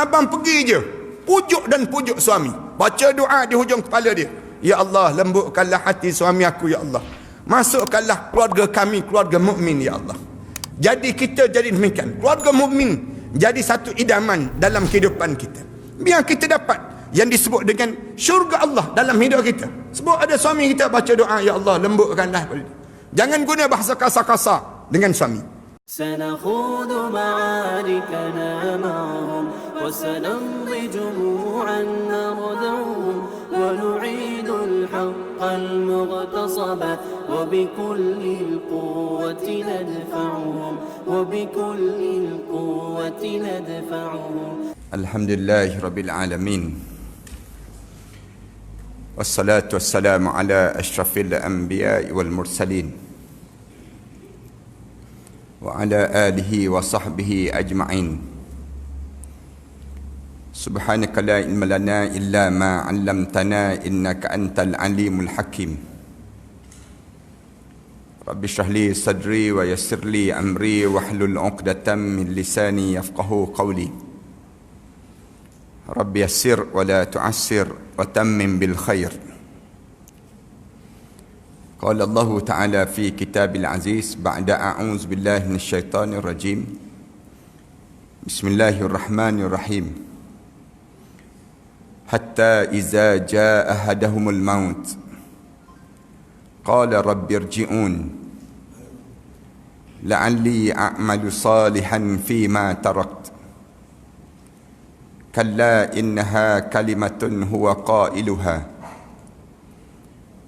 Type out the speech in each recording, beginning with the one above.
Abang pergi je, pujuk dan pujuk suami, baca doa di hujung kepala dia, ya Allah, lembutkanlah hati suami aku, ya Allah, masukkanlah keluarga kami keluarga mukmin, ya Allah. Jadi kita jadi demikian, keluarga mukmin jadi satu idaman dalam kehidupan kita. Biar kita dapat yang disebut dengan syurga Allah dalam hidup kita. Sebab ada suami kita baca doa, ya Allah, lembutkanlah. Jangan guna bahasa kasar-kasar dengan suami. سنخوض معاركنا معهم وسنمضي جموعا نردعهم ونعيد الحق المغتصب وبكل القوة ندفعهم وبكل القوة ندفعهم. الحمد لله رب العالمين والصلاة والسلام على أشرف الأنبياء والمرسلين وعلى آله وصحبه أجمعين. سبحانك لا علم لنا إلا ما علمتنا إنك أنت العليم الحكيم. رب اشرح لي صدري ويسر لي أمري واحلل عقدة من لساني يفقهوا قولي. رب يسر ولا تعسر وتمم بالخير. قال الله تعالى في كتاب العزيز بعد أعوذ بالله من الشيطان الرجيم بسم الله الرحمن الرحيم حتى إذا جاء أحدهم الموت قال رب ارجعون لعلي أعمل صالحا فيما تركت كلا إنها كلمة هو قائلها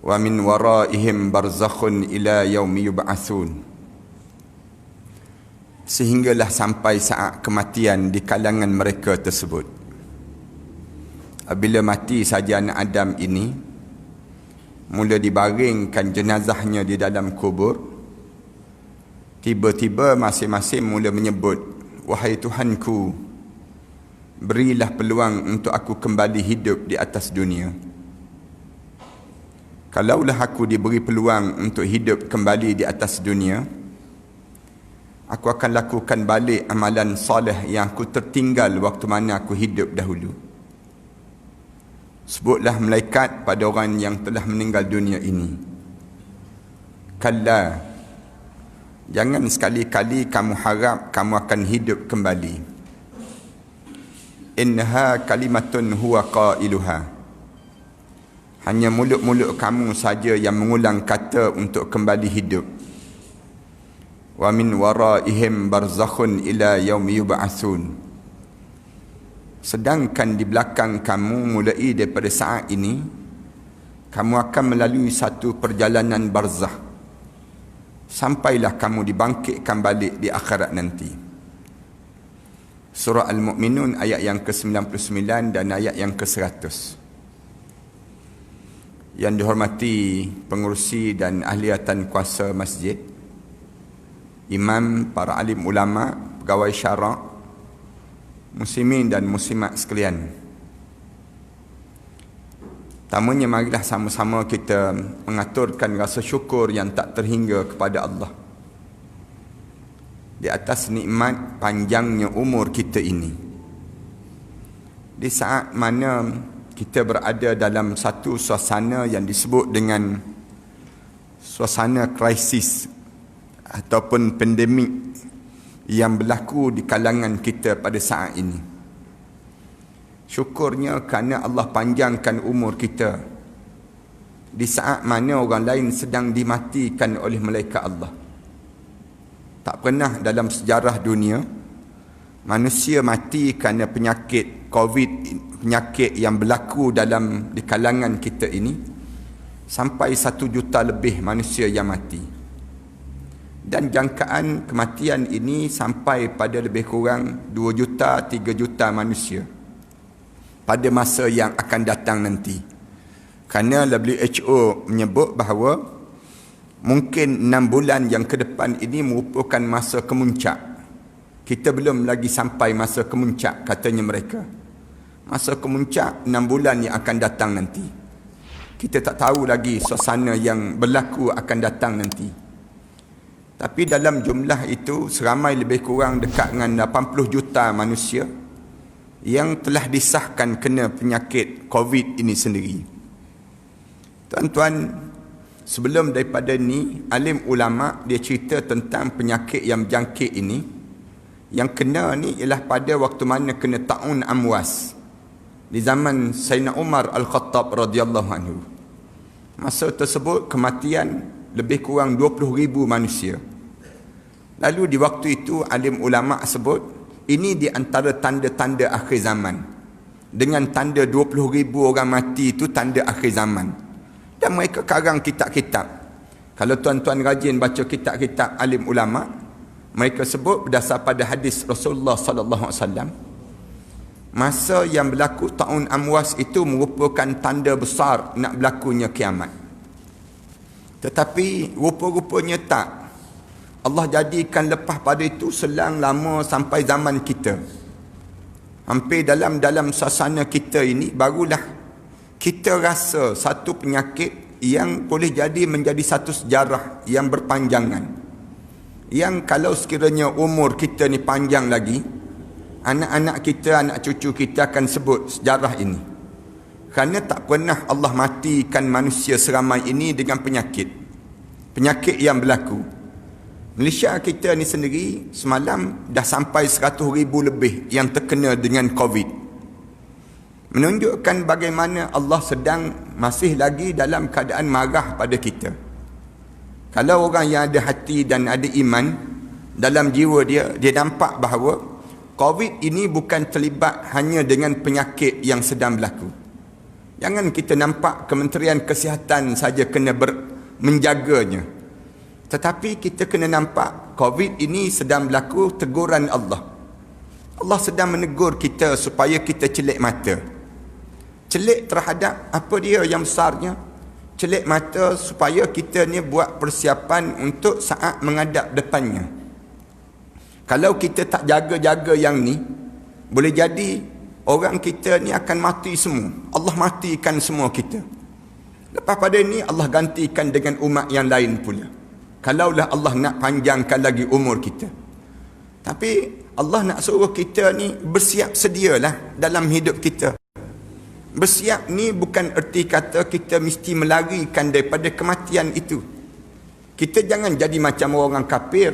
wa min waraihim barzakhun ila yaumi yub'atsun. Sehinggalah sampai saat kematian di kalangan mereka tersebut. Apabila mati saja anak Adam ini, mula dibaringkan jenazahnya di dalam kubur, tiba-tiba masing-masing mula menyebut, wahai Tuhanku, berilah peluang untuk aku kembali hidup di atas dunia. Kalaulah aku diberi peluang untuk hidup kembali di atas dunia, aku akan lakukan balik amalan soleh yang aku tertinggal waktu mana aku hidup dahulu. Sebutlah malaikat pada orang yang telah meninggal dunia ini, kalla, jangan sekali-kali kamu harap kamu akan hidup kembali. Innaha kalimatun huwa qailuha, hanya mulut-mulut kamu saja yang mengulang kata untuk kembali hidup. Wa min waraihim barzakhun ila yaumi yub'atsun. Sedangkan di belakang kamu mulai daripada saat ini, kamu akan melalui satu perjalanan barzakh sampailah kamu dibangkitkan balik di akhirat nanti. Surah Al-Mu'minun ayat yang ke-99 dan ayat yang ke-100. Yang dihormati pengurusi dan ahliatan kuasa masjid, imam, para alim ulama, pegawai syarak, muslimin dan muslimat sekalian. Pertamanya, marilah sama-sama kita mengaturkan rasa syukur yang tak terhingga kepada Allah di atas nikmat panjangnya umur kita ini. Di saat mana kita berada dalam satu suasana yang disebut dengan suasana krisis ataupun pandemik yang berlaku di kalangan kita pada saat ini. Syukurnya kerana Allah panjangkan umur kita di saat mana orang lain sedang dimatikan oleh malaikat Allah. Tak pernah dalam sejarah dunia manusia mati kerana penyakit COVID, penyakit yang berlaku di kalangan kita ini, sampai 1 juta lebih manusia yang mati. Dan jangkaan kematian ini sampai pada lebih kurang 2 juta, 3 juta manusia pada masa yang akan datang nanti. Kerana WHO menyebut bahawa mungkin 6 bulan yang ke depan ini merupakan masa kemuncak. Kita belum lagi sampai masa kemuncak, katanya mereka. Masa kemuncak 6 bulan yang akan datang nanti. Kita tak tahu lagi suasana yang berlaku akan datang nanti. Tapi dalam jumlah itu, seramai lebih kurang dekat dengan 80 juta manusia yang telah disahkan kena penyakit COVID ini sendiri. Tuan-tuan, sebelum daripada ni, alim ulama dia cerita tentang penyakit yang berjangkit ini. Yang kena ni ialah pada waktu mana kena ta'un amwas di zaman Sayyidina Umar Al-Khattab radhiyallahu anhu. Masa tersebut kematian lebih kurang 20,000 manusia. Lalu di waktu itu alim ulama sebut ini di antara tanda-tanda akhir zaman. Dengan tanda 20,000 orang mati itu tanda akhir zaman. Dan mereka karang kitab-kitab. Kalau tuan-tuan rajin baca kitab-kitab alim ulama, mereka sebut berdasar pada hadis Rasulullah sallallahu alaihi wasallam, masa yang berlaku ta'un amwas itu merupakan tanda besar nak berlakunya kiamat. Tetapi rupa-rupanya tak. Allah jadikan lepas pada itu selang lama sampai zaman kita. Hampir dalam suasana kita ini barulah kita rasa satu penyakit yang boleh jadi menjadi satu sejarah yang berpanjangan. Yang kalau sekiranya umur kita ni panjang lagi, anak-anak kita, anak cucu kita akan sebut sejarah ini. Kerana tak pernah Allah matikan manusia seramai ini dengan penyakit. Penyakit yang berlaku. Malaysia kita ni sendiri semalam dah sampai 100,000 lebih yang terkena dengan COVID. Menunjukkan bagaimana Allah sedang masih lagi dalam keadaan marah pada kita. Kalau orang yang ada hati dan ada iman dalam jiwa dia, dia nampak bahawa COVID ini bukan terlibat hanya dengan penyakit yang sedang berlaku. Jangan kita nampak Kementerian Kesihatan saja kena menjaganya. Tetapi kita kena nampak COVID ini sedang berlaku teguran Allah. Allah sedang menegur kita supaya kita celik mata. Celik terhadap apa dia yang besarnya? Celik mata supaya kita ni buat persiapan untuk saat menghadap depannya. Kalau kita tak jaga-jaga yang ni, boleh jadi orang kita ni akan mati semua. Allah matikan semua kita. Lepas pada ni Allah gantikan dengan umat yang lain pula. Kalaulah Allah nak panjangkan lagi umur kita. Tapi Allah nak suruh kita ni bersiap sedialah dalam hidup kita. Bersiap ni bukan erti kata kita mesti melarikan daripada kematian itu. Kita jangan jadi macam orang kafir.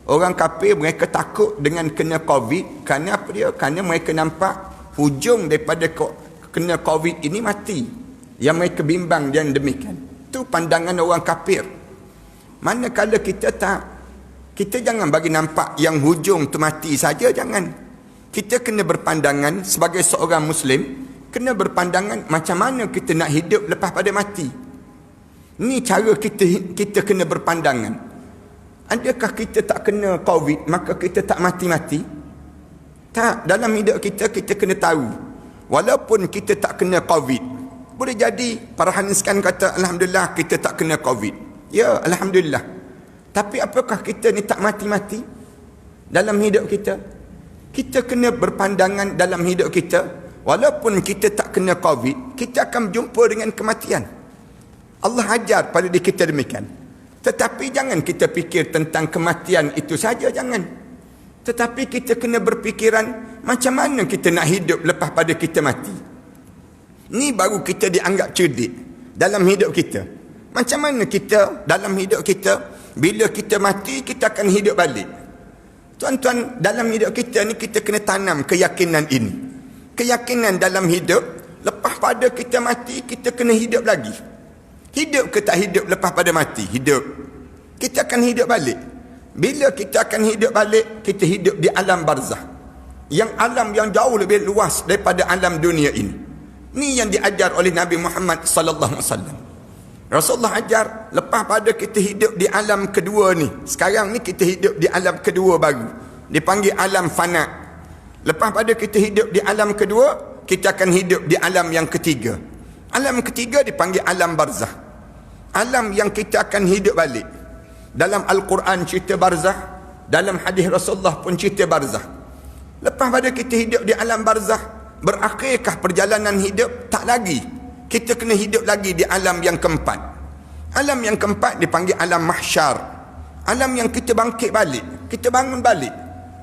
Orang kafir mereka takut dengan kena COVID. Kerana apa dia? Kerana mereka nampak hujung daripada kena COVID ini mati. Yang mereka bimbang dan demikian. Itu pandangan orang kafir. Manakala kita tak, kita jangan bagi nampak yang hujung tu mati saja, jangan. Kita kena berpandangan sebagai seorang Muslim, kena berpandangan macam mana kita nak hidup lepas pada mati. Ni cara kita kena berpandangan. Adakah kita tak kena COVID, maka kita tak mati-mati? Tak, dalam hidup kita kena tahu. Walaupun kita tak kena COVID, boleh jadi Farhaniskan kata, Alhamdulillah kita tak kena COVID. Ya, Alhamdulillah. Tapi apakah kita ni tak mati-mati dalam hidup kita? Kita kena berpandangan dalam hidup kita. Walaupun kita tak kena COVID, kita akan berjumpa dengan kematian. Allah ajar pada diri kita demikian. Tetapi jangan kita fikir tentang kematian itu saja, jangan. Tetapi kita kena berfikiran macam mana kita nak hidup lepas pada kita mati. Ni baru kita dianggap cerdik dalam hidup kita. Macam mana kita dalam hidup kita, bila kita mati kita akan hidup balik. Tuan-tuan, dalam hidup kita ni kita kena tanam keyakinan ini. Keyakinan dalam hidup, lepas pada kita mati, kita kena hidup lagi. Hidup ke tak hidup lepas pada mati? Hidup. Kita akan hidup balik. Bila kita akan hidup balik, kita hidup di alam barzah. Yang alam yang jauh lebih luas daripada alam dunia ini. Ni yang diajar oleh Nabi Muhammad sallallahu alaihi wasallam. Rasulullah ajar, lepas pada kita hidup di alam kedua ni. Sekarang ni kita hidup di alam kedua baru. Dipanggil alam fana. Lepas pada kita hidup di alam kedua, kita akan hidup di alam yang ketiga. Alam ketiga dipanggil alam barzah. Alam yang kita akan hidup balik. Dalam Al-Quran cerita barzah, dalam hadis Rasulullah pun cerita barzah. Lepas pada kita hidup di alam barzah, berakhirkah perjalanan hidup? Tak lagi. Kita kena hidup lagi di alam yang keempat. Alam yang keempat dipanggil alam mahsyar. Alam yang kita bangkit balik. Kita bangun balik.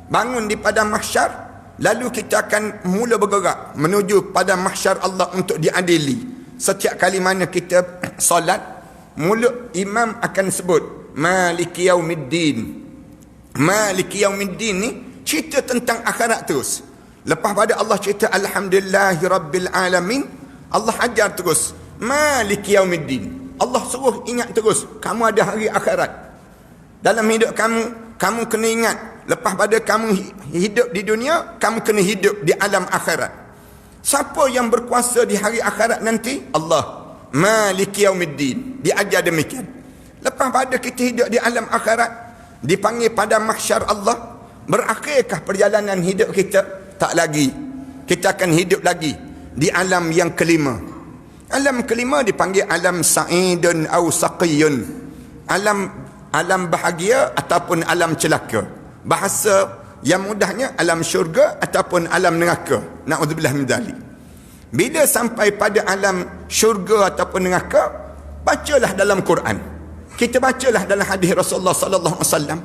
Bangun di padang mahsyar. Lalu kita akan mula bergerak menuju pada mahsyar Allah untuk diadili. Setiap kali mana kita solat, mulut imam akan sebut Maliki Yaumiddin. Maliki Yaumiddin ni cerita tentang akhirat terus. Lepas pada Allah cerita Alhamdulillahi Rabbil Alamin, Allah ajar terus Maliki Yaumiddin. Allah suruh ingat terus, kamu ada hari akhirat. Dalam hidup kamu kena ingat. Lepas pada kamu hidup di dunia, kamu kena hidup di alam akhirat. Siapa yang berkuasa di hari akhirat nanti? Allah. Maliki Yaumiddin. Diajar demikian. Lepas pada kita hidup di alam akhirat, dipanggil pada mahsyar Allah, berakhirkah perjalanan hidup kita? Tak lagi. Kita akan hidup lagi di alam yang kelima. Alam kelima dipanggil alam sa'idun au saqiyun. Alam bahagia ataupun alam celaka. Bahasa yang mudahnya alam syurga ataupun alam neraka. Na'udzubillah min dzalik. Bila sampai pada alam syurga ataupun neraka, bacalah dalam Quran. Kita bacalah dalam hadis Rasulullah sallallahu alaihi wasallam.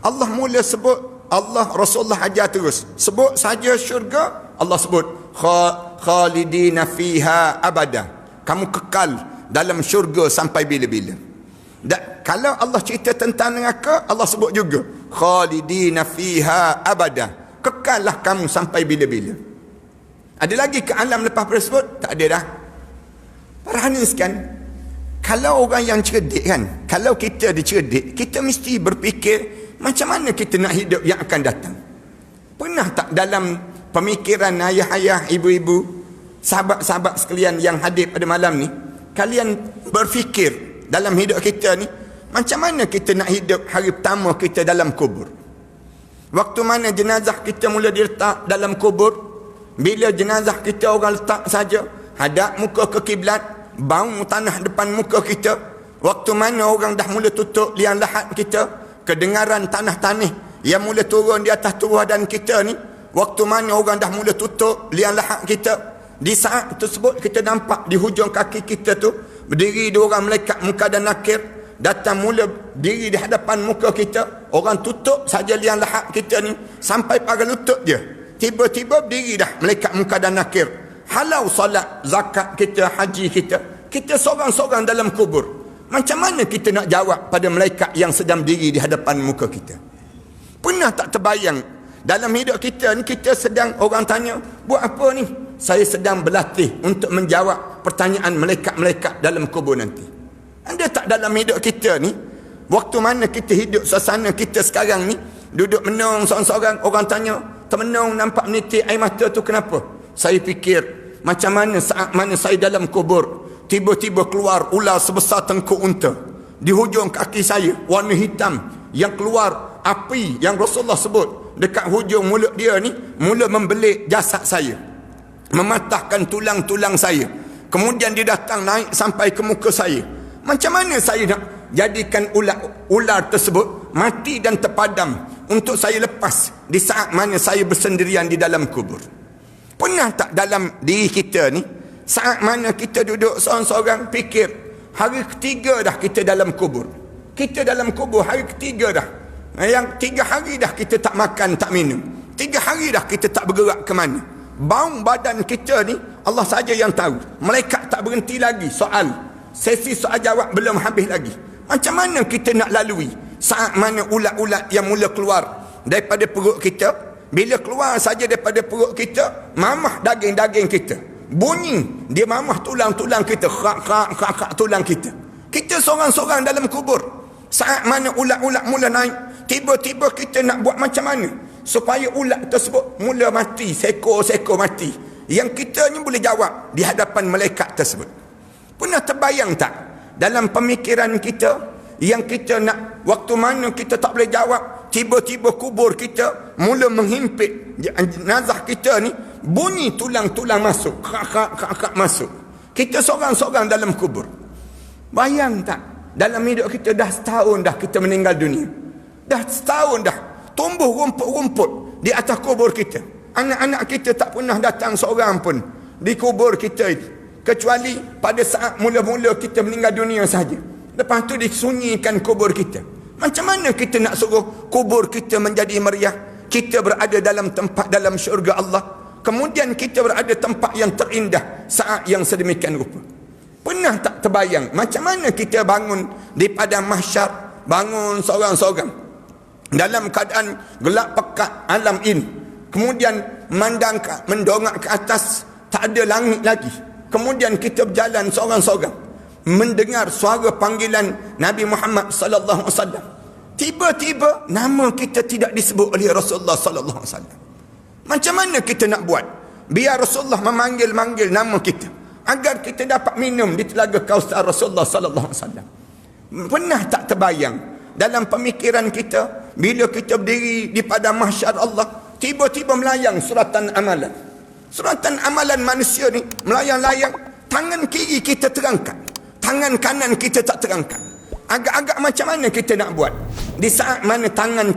Allah mula sebut, Allah Rasulullah ajar terus. Sebut saja syurga, Allah sebut khalidina fiha abada. Kamu kekal dalam syurga sampai bila-bila. Dan kalau Allah cerita tentang neraka, Allah sebut juga khalidina fiha abada. Kekallah kamu sampai bila-bila. Ada lagi ke alam lepas tersebut? Tak ada dah. Para hadirin sekalian, kalau orang yang cerdik kan, kalau kita dicerdik, kita mesti berfikir macam mana kita nak hidup yang akan datang. Pernah tak dalam pemikiran ayah-ayah, ibu-ibu, sahabat-sahabat sekalian yang hadir pada malam ni, kalian berfikir dalam hidup kita ni, macam mana kita nak hidup hari pertama kita dalam kubur? Waktu mana jenazah kita mula diletak dalam kubur, bila jenazah kita orang letak saja, hadap muka ke kiblat, bau tanah depan muka kita. Waktu mana orang dah mula tutup liang lahat kita, kedengaran tanah-tanah yang mula turun di atas tubuh badan kita ni. Waktu mana orang dah mula tutup liang lahat kita, di saat tersebut kita nampak di hujung kaki kita tu berdiri dua orang malaikat muka dan nakir, datang mula diri di hadapan muka kita. Orang tutup saja liang lahat kita ni sampai pada lutut dia, tiba-tiba berdiri dah malaikat muka dan nakir. Halau solat, zakat kita, haji kita, kita seorang-seorang dalam kubur. Macam mana kita nak jawab pada malaikat yang sedang berdiri di hadapan muka kita? Pernah tak terbayang dalam hidup kita ni, kita sedang, orang tanya, buat apa ni? Saya sedang berlatih untuk menjawab pertanyaan malaikat-malaikat dalam kubur nanti. Anda tak dalam hidup kita ni, waktu mana kita hidup suasana kita sekarang ni, duduk menung seorang-seorang, orang tanya, termenung nampak menitik air mata tu kenapa? Saya fikir, macam mana saat mana saya dalam kubur, tiba-tiba keluar ular sebesar tengkuk unta di hujung kaki saya, warna hitam, yang keluar api yang Rasulullah sebut dekat hujung mulut dia ni, mula membelit jasad saya, mematahkan tulang-tulang saya, kemudian dia datang naik sampai ke muka saya. Macam mana saya nak jadikan ular tersebut mati dan terpadam untuk saya lepas di saat mana saya bersendirian di dalam kubur? Pernah tak dalam diri kita ni, saat mana kita duduk seorang-seorang fikir, hari ketiga dah kita dalam kubur, kita dalam kubur hari ketiga dah, yang 3 hari dah kita tak makan tak minum, 3 hari dah kita tak bergerak ke mana. Bau badan kita ni Allah saja yang tahu. Malaikat tak berhenti lagi soal, sesi soal jawab belum habis lagi. Macam mana kita nak lalui saat mana ulat-ulat yang mula keluar daripada perut kita, bila keluar saja daripada perut kita, mamah daging-daging kita, bunyi dia mamah tulang-tulang kita, khak tulang kita. Kita seorang-seorang dalam kubur. Saat mana ulat-ulat mula naik, tiba-tiba kita nak buat macam mana supaya ulat tersebut mula mati, seekor-seekor mati, yang kita ni boleh jawab di hadapan malaikat tersebut. Pernah terbayang tak dalam pemikiran kita, yang kita nak, waktu mana kita tak boleh jawab, tiba-tiba kubur kita mula menghimpit jenazah kita ni, bunyi tulang-tulang masuk, khak masuk, kita seorang-seorang dalam kubur. Bayang tak, dalam hidup kita dah setahun dah kita meninggal dunia, dah setahun dah tumbuh rumput-rumput di atas kubur kita. Anak-anak kita tak pernah datang seorang pun di kubur kita itu, kecuali pada saat mula-mula kita meninggal dunia saja. Lepas tu disunyikan kubur kita. Macam mana kita nak suruh kubur kita menjadi meriah? kita berada dalam tempat dalam syurga Allah. Kemudian kita berada tempat yang terindah saat yang sedemikian rupa. Pernah tak terbayang macam mana kita bangun di padang mahsyar, bangun seorang-seorang dalam keadaan gelap pekat alam ini. Kemudian mendongak ke atas, tak ada langit lagi. Kemudian kita berjalan seorang-seorang, mendengar suara panggilan Nabi Muhammad sallallahu alaihi wasallam. Tiba-tiba nama kita tidak disebut oleh Rasulullah sallallahu alaihi wasallam. Macam mana kita nak buat? Biar Rasulullah memanggil nama kita agar kita dapat minum di telaga Kausar Rasulullah sallallahu alaihi wasallam. Pernah tak terbayang dalam pemikiran kita bila kita berdiri di padang mahsyar Allah, tiba-tiba melayang suratan amalan. Suratan amalan manusia ni melayang-layang, tangan kiri kita terangkat, tangan kanan kita tak terangkat. Agak-agak macam mana kita nak buat? Di saat mana tangan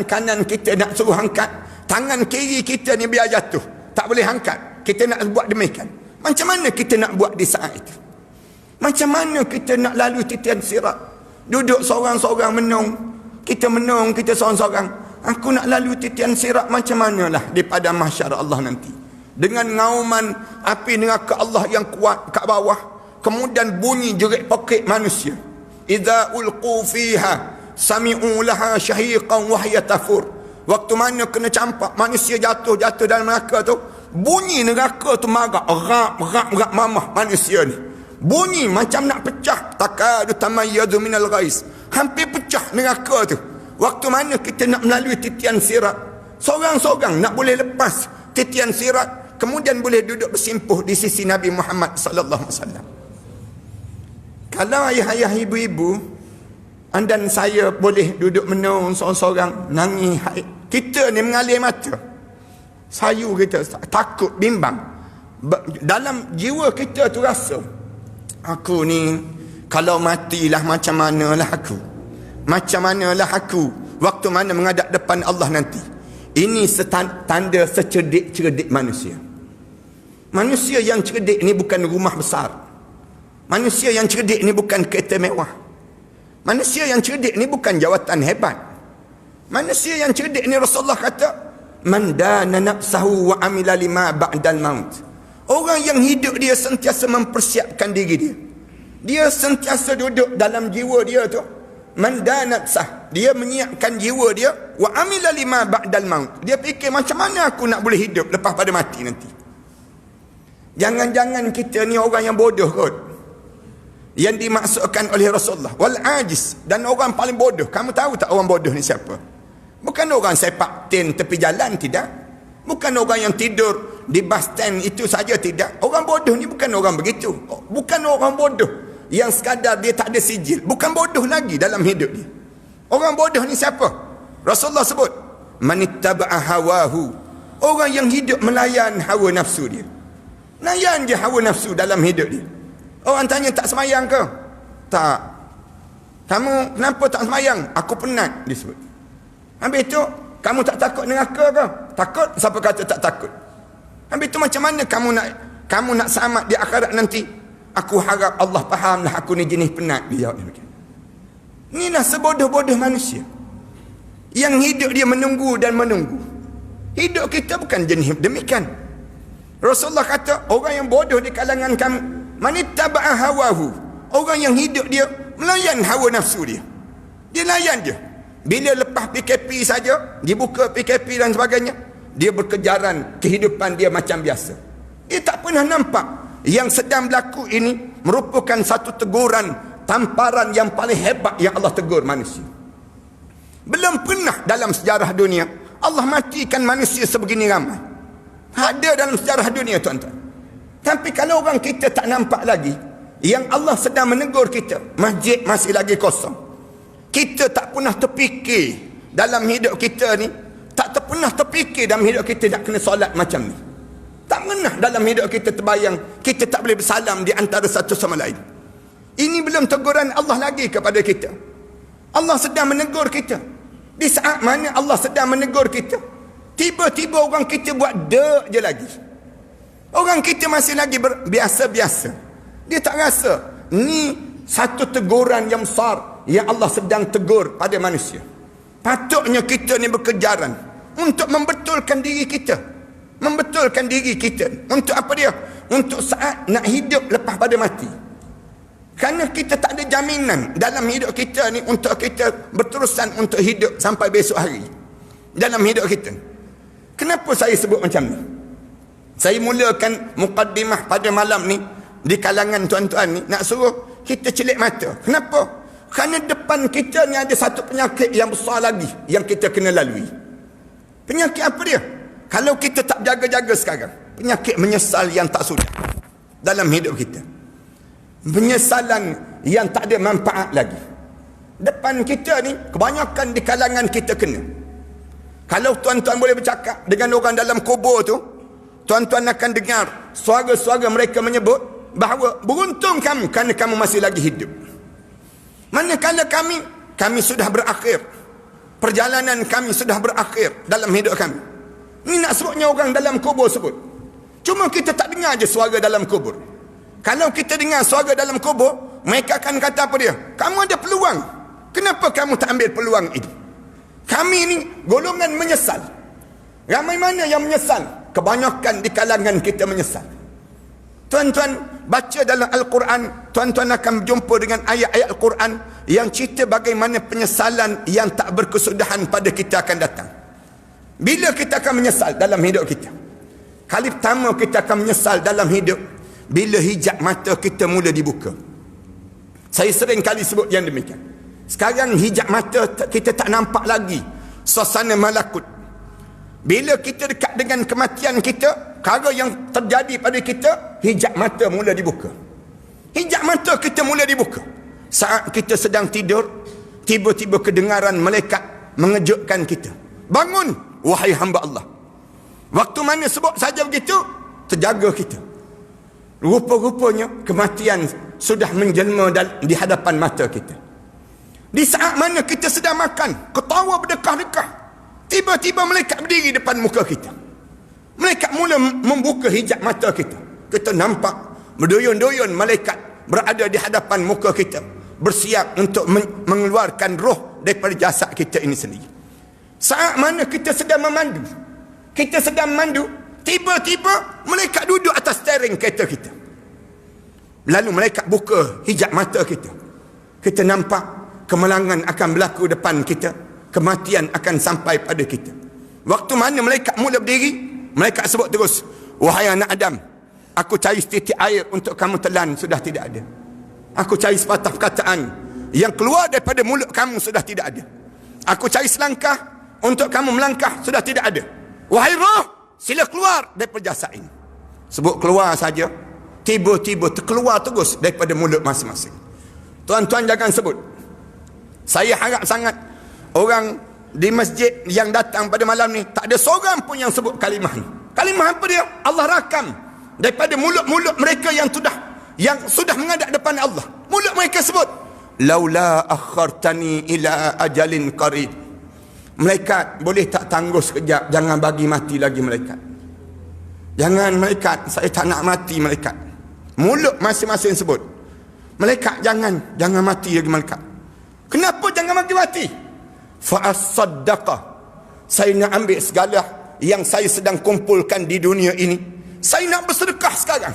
kanan kita nak suruh angkat, tangan kiri kita ni biar jatuh, tak boleh angkat. Kita nak buat demikian. Macam mana kita nak buat di saat itu? Macam mana kita nak lalu titian sirat? Duduk seorang-seorang menung, kita seorang-seorang. Aku nak lalu titian sirat macam manalah di padang mahsyar Allah nanti. Dengan ngauman api neraka Allah yang kuat kat bawah. Kemudian bunyi jerit pekik manusia. Idza ulqu fiha sami'u laha syahiqan wa hiya tafur. Waktu mana kena campak manusia jatuh dalam neraka tu, bunyi neraka tu marah, rak mamah manusia ni. Bunyi macam nak pecah, takadu tamayyazu minal ghais. Hampir pecah neraka tu. Waktu mana kita nak melalui titian sirat, seorang-seorang nak boleh lepas titian sirat, kemudian boleh duduk bersimpuh di sisi Nabi Muhammad sallallahu alaihi wasallam. Kalau ayah-ayah, ibu-ibu, anda dan saya boleh duduk menung seorang-seorang, nangis, kita ni mengalir mata, sayu kita, takut, bimbang. Dalam jiwa kita tu rasa, aku ni kalau matilah macam manalah aku, waktu mana menghadap depan Allah nanti. Ini tanda secerdik-cerdik manusia. Manusia yang cerdik ni bukan rumah besar. Manusia yang cerdik ni bukan kereta mewah. Manusia yang cerdik ni bukan jawatan hebat. Manusia yang cerdik ni Rasulullah kata, man dana nafsahu wa amila lima ba'dal maut. Orang yang hidup dia sentiasa mempersiapkan diri dia. Dia sentiasa duduk dalam jiwa dia tu, man dana nafsah, dia menyiapkan jiwa dia, wa amila lima ba'dal maut. Dia fikir macam mana aku nak boleh hidup lepas pada mati nanti. Jangan-jangan kita ni orang yang bodoh kot, yang dimaksudkan oleh Rasulullah, wal ajiz, dan orang paling bodoh. Kamu tahu tak orang bodoh ni siapa? Bukan orang sepak tin tepi jalan, tidak. Bukan orang yang tidur di bus stand itu saja, tidak. Orang bodoh ni bukan orang begitu. Bukan orang bodoh yang sekadar dia tak ada sijil. Bukan bodoh lagi dalam hidup dia. Orang bodoh ni siapa? Rasulullah sebut, manittaba'a hawahu. Orang yang hidup melayan hawa nafsu dia. Layan je hawa nafsu dalam hidup dia. Orang tanya, tak semayang ke? Tak. Kamu kenapa tak semayang? Aku penat, dia sebut. Habis itu, kamu tak takut neraka ke? Takut? Siapa kata tak takut? Habis itu macam mana kamu nak selamat di akhirat nanti? Aku harap Allah fahamlah aku ni jenis penat. Dia jawab demikian. Inilah sebodoh-bodoh manusia yang hidup dia menunggu dan menunggu. Hidup kita bukan jenis demikian. Rasulullah kata, orang yang bodoh di kalangan kami, manittaba'a hawahu. Orang yang hidup dia melayan hawa nafsu dia. Dia layan je. Bila lepas PKP saja, dibuka PKP dan sebagainya, dia berkejaran kehidupan dia macam biasa. Dia tak pernah nampak yang sedang berlaku ini merupakan satu teguran, tamparan yang paling hebat yang Allah tegur manusia. Belum pernah dalam sejarah dunia Allah matikan manusia sebegini ramai. Ada dalam sejarah dunia, tuan-tuan. Tapi kalau orang kita tak nampak lagi yang Allah sedang menegur kita, masjid masih lagi kosong, kita tak pernah terfikir dalam hidup kita ni, tak pernah terfikir dalam hidup kita nak kena solat macam ni. Tak pernah dalam hidup kita terbayang kita tak boleh bersalam di antara satu sama lain. Ini belum teguran Allah lagi kepada kita. Allah sedang menegur kita. Di saat mana Allah sedang menegur kita, tiba-tiba orang kita buat dek je lagi. Orang kita masih lagi biasa-biasa. Dia tak rasa ni satu teguran yang besar yang Allah sedang tegur pada manusia. Patutnya kita ni berkejaran untuk membetulkan diri kita. Membetulkan diri kita. Untuk apa dia? Untuk saat nak hidup lepas pada mati. Kerana kita tak ada jaminan dalam hidup kita ni untuk kita berterusan untuk hidup sampai besok hari. Dalam hidup kita. Kenapa saya sebut macam ni? Saya mulakan mukaddimah pada malam ni di kalangan tuan-tuan ni nak suruh kita celik mata. Kenapa? Kerana depan kita ni ada satu penyakit yang besar lagi yang kita kena lalui. Penyakit apa dia? Kalau kita tak jaga-jaga sekarang, penyakit menyesal yang tak sudah dalam hidup kita. Penyesalan yang tak ada manfaat lagi. Depan kita ni, kebanyakan di kalangan kita kena. Kalau tuan-tuan boleh bercakap dengan orang dalam kubur tu, tuan-tuan akan dengar suara-suara mereka menyebut bahawa beruntung kamu kerana kamu masih lagi hidup. Manakala kami sudah berakhir. Perjalanan kami sudah berakhir dalam hidup kami. Ini nak sebutnya orang dalam kubur sebut. Cuma kita tak dengar je suara dalam kubur. Kalau kita dengar suara dalam kubur, mereka akan kata apa dia? Kamu ada peluang. Kenapa kamu tak ambil peluang ini? Kami ni golongan menyesal. Ramai mana yang menyesal? Kebanyakan di kalangan kita menyesal. Tuan-tuan baca dalam Al-Quran, tuan-tuan akan berjumpa dengan ayat-ayat Al-Quran yang cerita bagaimana penyesalan yang tak berkesudahan pada kita akan datang. Bila kita akan menyesal dalam hidup kita? Kali pertama kita akan menyesal dalam hidup bila hijab mata kita mula dibuka. Saya sering kali sebut yang demikian. Sekarang hijab mata kita tak nampak lagi suasana malakut. Bila kita dekat dengan kematian kita, perkara yang terjadi pada kita, hijab mata mula dibuka. Hijab mata kita mula dibuka. Saat kita sedang tidur, tiba-tiba kedengaran malaikat mengejutkan kita. Bangun, wahai hamba Allah. Waktu mana sebut saja begitu, terjaga kita. Rupa-rupanya kematian sudah menjelma di hadapan mata kita. Di saat mana kita sedang makan, ketawa berdekah-dekah, tiba-tiba malaikat berdiri depan muka kita. Malaikat mula membuka hijab mata kita. Kita nampak berduyun-duyun malaikat berada di hadapan muka kita, bersiap untuk mengeluarkan roh daripada jasad kita ini sendiri. Saat mana kita sedang memandu, tiba-tiba malaikat duduk atas steering kereta kita. Lalu malaikat buka hijab mata kita. Kita nampak kemalangan akan berlaku depan kita. Kematian akan sampai pada kita. Waktu mana malaikat mula berdiri, malaikat sebut terus, wahai anak Adam, aku cari setitik air untuk kamu telan, sudah tidak ada. Aku cari sepatah perkataan yang keluar daripada mulut kamu, sudah tidak ada. Aku cari selangkah untuk kamu melangkah, sudah tidak ada. Wahai roh, sila keluar daripada jasad ini. Sebut keluar saja, tiba-tiba terkeluar terus daripada mulut masing-masing. Tuan-tuan jangan sebut. Saya harap sangat orang di masjid yang datang pada malam ni tak ada seorang pun yang sebut kalimah ni. Kalimah apa dia? Allah rakam daripada mulut-mulut mereka yang sudah menghadap depan Allah. Mulut mereka sebut, laula akhartani ila ajalin qarib. Malaikat, boleh tak tangguh sekejap, jangan bagi mati lagi malaikat. Jangan malaikat, saya tak nak mati malaikat. Mulut masing-masing sebut, malaikat jangan mati lagi malaikat. Kenapa jangan bagi mati? Fa'as-saddaqa, saya nak ambil segala yang saya sedang kumpulkan di dunia ini, saya nak bersedekah sekarang,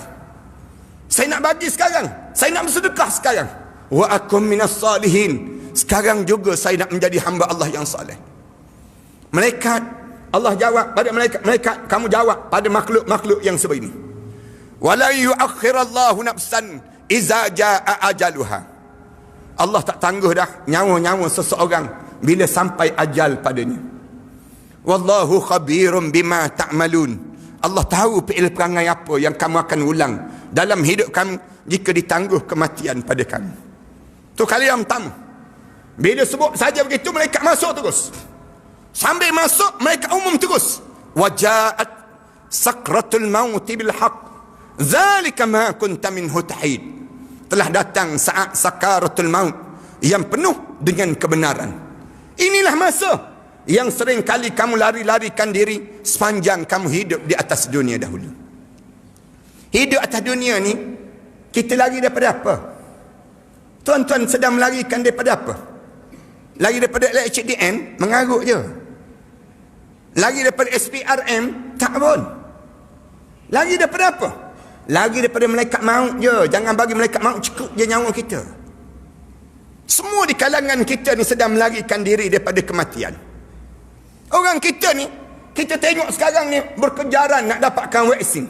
saya nak bagi sekarang, saya nak bersedekah sekarang. Wa akum minas salihin, sekarang juga saya nak menjadi hamba Allah yang saleh. Malaikat, Allah jawab pada malaikat, kamu jawab pada makhluk-makhluk yang seperti ini. Wala yu'akhirallahu nafsan iza jaa ajaluha. Allah tak tangguh dah nyawa-nyawa seseorang bila sampai ajal padanya. Wallahu khabirum bima ta'malun. Allah tahu perangai apa yang kamu akan ulang dalam hidup kamu jika ditangguh kematian pada kamu. Tu kali yang pertama. Bila sebut saja begitu, malaikat masuk terus. Sambil masuk, malaikat umum terus. Wajaat sakratul maut bil haqq. Zalika ma kunta minhu tahid. Telah datang saat sakaratul maut yang penuh dengan kebenaran. Inilah masa yang sering kali kamu lari-larikan diri sepanjang kamu hidup di atas dunia dahulu. Hidup atas dunia ni, kita lari daripada apa? Tuan-tuan sedang melarikan daripada apa? Lagi daripada HDN, mengarut je. Lagi daripada SPRM, tak pun. Lagi daripada apa? Lagi daripada malaikat maut je. Jangan bagi malaikat maut cukup je nyawa kita. Semua di kalangan kita ni sedang melarikan diri daripada kematian. Orang kita ni, kita tengok sekarang ni berkejaran nak dapatkan vaksin.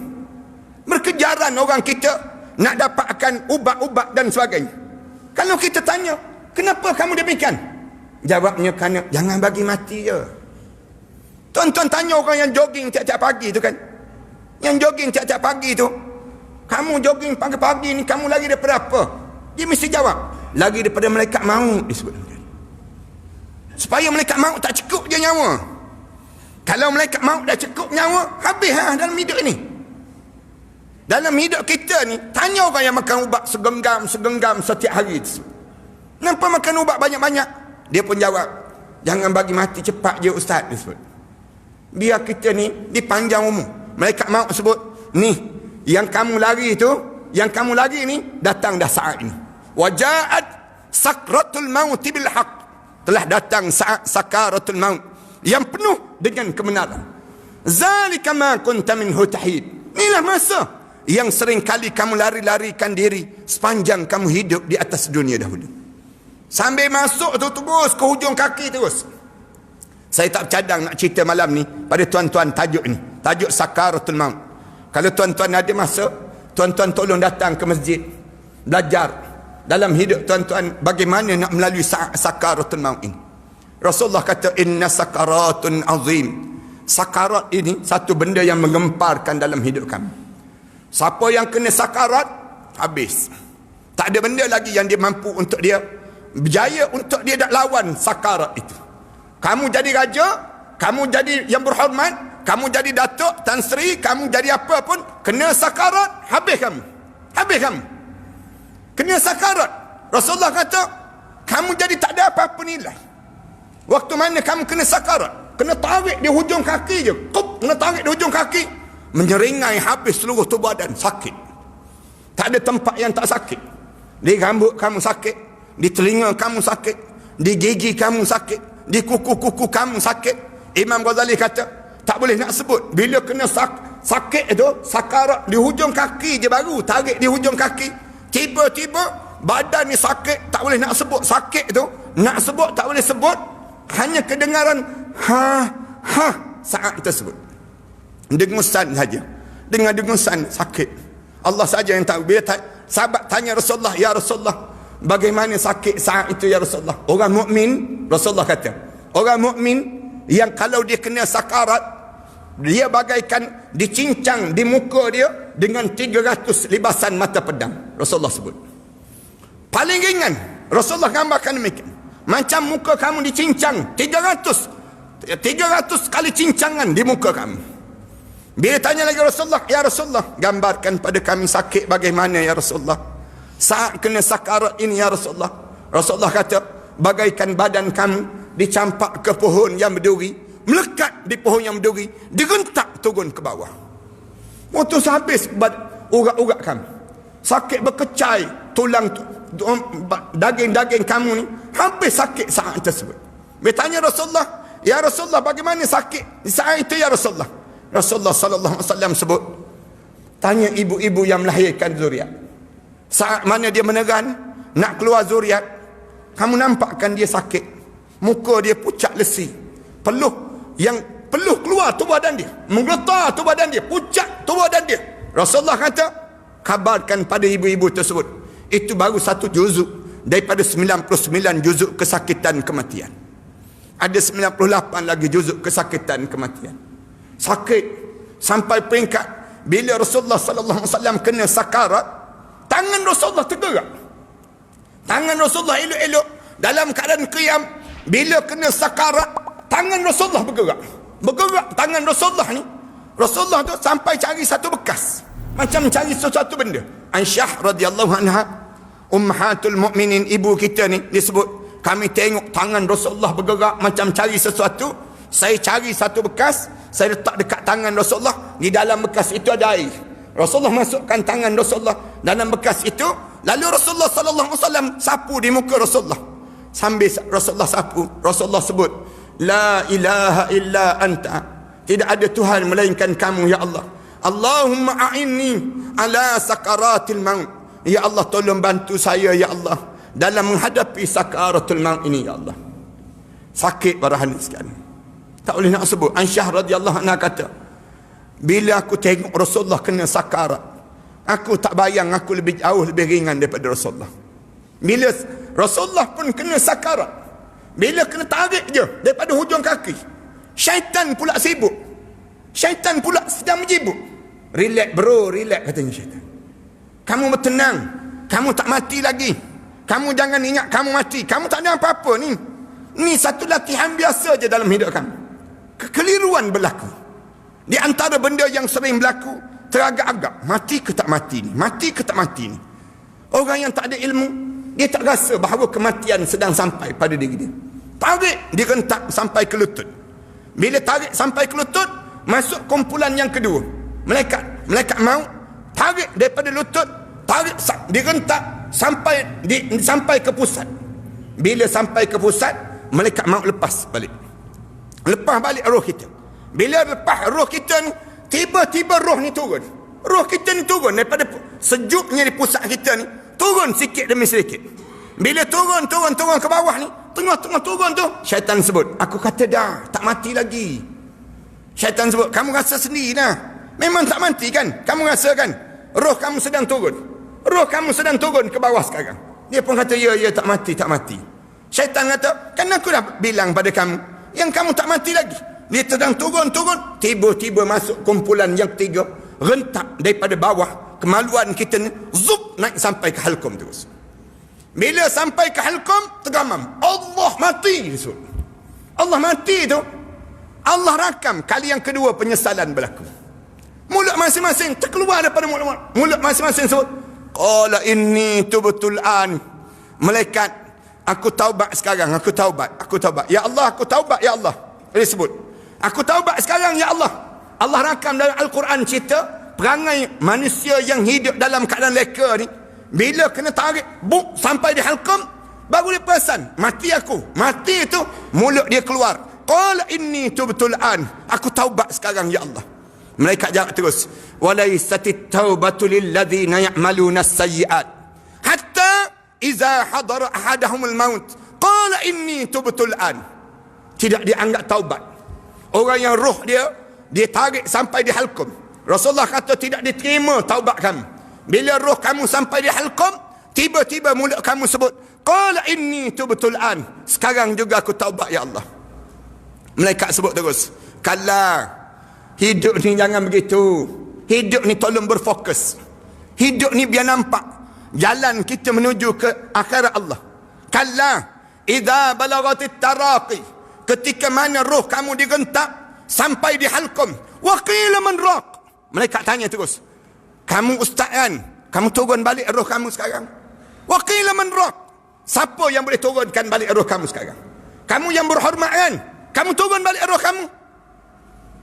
Berkejaran orang kita nak dapatkan ubat-ubat dan sebagainya. Kalau kita tanya, kenapa kamu demikian? Jawabnya, kerana jangan bagi mati je. Tuan-tuan tanya orang yang jogging tiap-tiap pagi tu kan. Yang jogging tiap-tiap pagi tu, kamu jogging pagi-pagi ni, kamu lagi daripada apa? Dia mesti jawab, lagi daripada malaikat maut disebut. Supaya malaikat maut tak cukup je nyawa. Kalau malaikat maut dah cukup nyawa, habis dalam hidup ni. Dalam hidup kita ni, tanya orang yang makan ubat segenggam setiap hari tu. Kenapa makan ubat banyak-banyak? Dia pun jawab, jangan bagi mati cepat je ustaz disebut. Biar kita ni dipanjang umur. Malaikat maut sebut, ni yang kamu lari tu, yang kamu lari ni datang dah saat ini. Waja'at sakratul maut bil haq. Telah datang saat sakaratul maut yang penuh dengan kebenaran. Zalika ma kunta minhu tahid. Inilah masa yang sering kali kamu lari-larikan diri sepanjang kamu hidup di atas dunia dahulu. Sambil masuk tu terus ke hujung kaki terus. Saya tak bercadang nak cerita malam ni pada tuan-tuan tajuk ni. Tajuk sakaratul maut. Kalau tuan-tuan ada masa, tuan-tuan tolong datang ke masjid. Belajar dalam hidup tuan-tuan bagaimana nak melalui sakaratul maut ini. Rasulullah kata, inna sakaratun azim. Sakarat ini satu benda yang menggemparkan dalam hidup kami. Siapa yang kena sakarat, habis. Tak ada benda lagi yang dia mampu untuk dia berjaya untuk dia nak lawan sakarat itu. Kamu jadi raja, kamu jadi yang berhormat, kamu jadi datuk, tan sri, kamu jadi apa pun, kena sakarat, habis kamu. Habis kamu. Kena sakarat. Rasulullah kata, kamu jadi tak ada apa-apa nilai. Waktu mana kamu kena sakarat, kena tarik di hujung kaki je. Kena tarik di hujung kaki. Menyeringai habis seluruh tubuh badan, sakit. Tak ada tempat yang tak sakit. Di rambut kamu sakit, di telinga kamu sakit, di gigi kamu sakit, di kuku-kuku kamu sakit. Imam Ghazali kata, tak boleh nak sebut. Bila kena sakit itu, sakarat di hujung kaki je baru, tarik di hujung kaki. Tiba-tiba badan ni sakit, tak boleh nak sebut sakit tu. Nak sebut tak boleh sebut. Hanya kedengaran saat tersebut. Dengusan saja. Dengar dengusan sakit. Allah saja yang tahu. Bila sahabat tanya Rasulullah, ya Rasulullah, bagaimana sakit saat itu ya Rasulullah? Orang mukmin, Rasulullah kata, orang mukmin yang kalau dia kena sakarat, dia bagaikan dicincang di muka dia dengan 300 libasan mata pedang. Rasulullah sebut. Paling ringan, Rasulullah gambarkan demikian. Macam muka kamu dicincang 300 kali cincangan di muka kamu. Bila tanya lagi Rasulullah, ya Rasulullah, gambarkan pada kami sakit bagaimana ya Rasulullah saat kena sakarat ini ya Rasulullah. Rasulullah kata, bagaikan badan kamu dicampak ke pohon yang berduri, melekat di pohon yang berduri, digentak turun ke bawah. Waktu habis urat-urat kamu, sakit berkecai tulang daging-daging kamu ni, hampir sakit saat tersebut. Bertanya Rasulullah, ya Rasulullah, bagaimana sakit saat itu ya Rasulullah? Rasulullah sallallahu alaihi wasallam sebut, tanya ibu-ibu yang melahirkan zuriat. Saat mana dia meneran nak keluar zuriat, kamu nampakkan dia sakit. Muka dia pucat lesi. Peluh keluar tubuh badan dia, menggeletar tubuh badan dia, pucat tubuh badan dia. Rasulullah kata, kabarkan pada ibu-ibu tersebut, itu baru satu juzuk daripada 99 juzuk kesakitan kematian. Ada 98 lagi juzuk kesakitan kematian. Sakit sampai peringkat bila Rasulullah sallallahu alaihi wasallam kena sakarat, tangan Rasulullah tergerak. Tangan Rasulullah elok-elok dalam keadaan qiyam. Bila kena sakarat, tangan Rasulullah bergerak. Bergerak tangan Rasulullah ni. Rasulullah tu sampai cari satu bekas, macam cari sesuatu benda. Aisyah radhiyallahu anha, ummahatul mukminin, ibu kita ni, disebut, kami tengok tangan Rasulullah bergerak macam cari sesuatu. Saya cari satu bekas, saya letak dekat tangan Rasulullah. Di dalam bekas itu ada air. Rasulullah masukkan tangan Rasulullah dalam bekas itu. Lalu Rasulullah sallallahu alaihi wasallam sapu di muka Rasulullah. Sambil Rasulullah sapu, Rasulullah sebut, la ilaha illa anta, tidak ada Tuhan melainkan kamu ya Allah. Allahumma a'inni ala sakaratil maut, ya Allah tolong bantu saya ya Allah dalam menghadapi sakaratul maut ini ya Allah. Sakit para hadirin sekalian, tak boleh nak sebut. Aisyah radhiyallahu anha kata, bila aku tengok Rasulullah kena sakarat, aku tak bayang aku lebih jauh lebih ringan daripada Rasulullah. Bila Rasulullah pun kena sakarat, bila kena tarik je daripada hujung kaki, syaitan pula sibuk, syaitan pula sedang menjibuk. Relax bro, relax katanya syaitan. Kamu bertenang, kamu tak mati lagi. Kamu jangan ingat kamu mati, kamu tak ada apa-apa ni. Ni satu latihan biasa je dalam hidup kamu. Kekeliruan berlaku. Di antara benda yang sering berlaku, teragak-agak, mati ke tak mati ni, mati ke tak mati ni. Orang yang tak ada ilmu, dia tak rasa bahawa kematian sedang sampai pada diri dia. Tarik, dia rentak sampai ke lutut. Bila tarik sampai ke lutut, masuk kumpulan yang kedua. Malaikat maut tarik daripada lutut, tarik dia rentak sampai ke pusat. Bila sampai ke pusat, malaikat maut lepas balik roh kita. Bila lepas roh kita ni, tiba-tiba roh ni turun. Roh kita ni turun daripada sejuknya di pusat kita ni, turun sikit demi sedikit. Bila turun ke bawah ni, tengah-tengah turun tu, syaitan sebut, aku kata dah tak mati lagi. Syaitan sebut, kamu rasa sendiri dah, memang tak mati kan, kamu rasa kan, roh kamu sedang turun, roh kamu sedang turun ke bawah sekarang. Dia pun kata, ya tak mati. Syaitan kata, kan aku dah bilang pada kamu yang kamu tak mati lagi. Dia sedang turun, tiba-tiba masuk kumpulan yang ketiga, rentak daripada bawah. Kemaluan kita ni zup naik sampai ke halkum terus. Bila sampai ke halkum, tergamam, Allah mati. Allah mati tu, Allah rakam. Kali yang kedua penyesalan berlaku. Mulut masing-masing terkeluar daripada mulut masing-masing sebut, qala inni tubtul an. Malaikat, aku taubat sekarang, aku taubat. Ya Allah, aku taubat ya Allah. Dia sebut, aku taubat sekarang ya Allah. Allah rakam dalam Al-Quran cerita perangai manusia yang hidup dalam keadaan leka ni, bila kena tarik buk sampai di halqam, baru dia perasan mati aku. Mati tu mulut dia keluar, qala inni tubtul an, aku taubat sekarang ya Allah. Malaikat jawab terus, walaisatit taubatu lilladzina ya'maluna as-sayyi'at hatta iza hadara ahadahumul maut qala inni tubtul an. Tidak dianggap taubat orang yang roh dia tarik sampai di halqum. Rasulullah kata tidak diterima taubat kamu. Bila roh kamu sampai di halqum, tiba-tiba mulut kamu sebut, qala inni tubtul an, sekarang juga aku taubat ya Allah. Malaikat sebut terus, kalla, hidup ni jangan begitu. Hidup ni tolong berfokus. Hidup ni biar nampak jalan kita menuju ke akhirat Allah. Kalla idza balagatit taraqi, ketika mana roh kamu digentak sampai di halqum, wa qila man raq. Malaikat tanya terus, kamu ustaz kan? Kamu turun balik roh kamu sekarang? Wa qila man raq. Siapa yang boleh turunkan balik roh kamu sekarang? Kamu yang berhormat kan? Kamu turun balik roh kamu?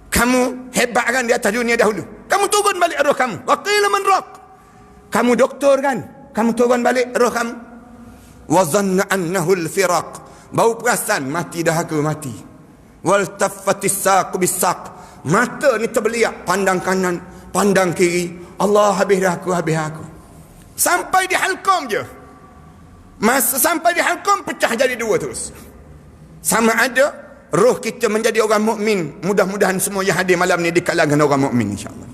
Kamu hebat kan di atas dunia dahulu? Kamu turun balik roh kamu. Wa qila man raq. Kamu doktor kan? Kamu turun balik roh kamu. Wa dhanna annahu al-firaq. Bau perasan mati dah aku mati. Wal taffatis saq bis-saq. Mata ni terbeliak, pandang kanan, pandang kiri. Allah, habis dah aku. Sampai di halqum je. Masa sampai di halqum, pecah jadi dua terus. Sama ada roh kita menjadi orang mukmin. Mudah-mudahan semua yang hadir malam ni di kalangan orang mukmin insya-Allah.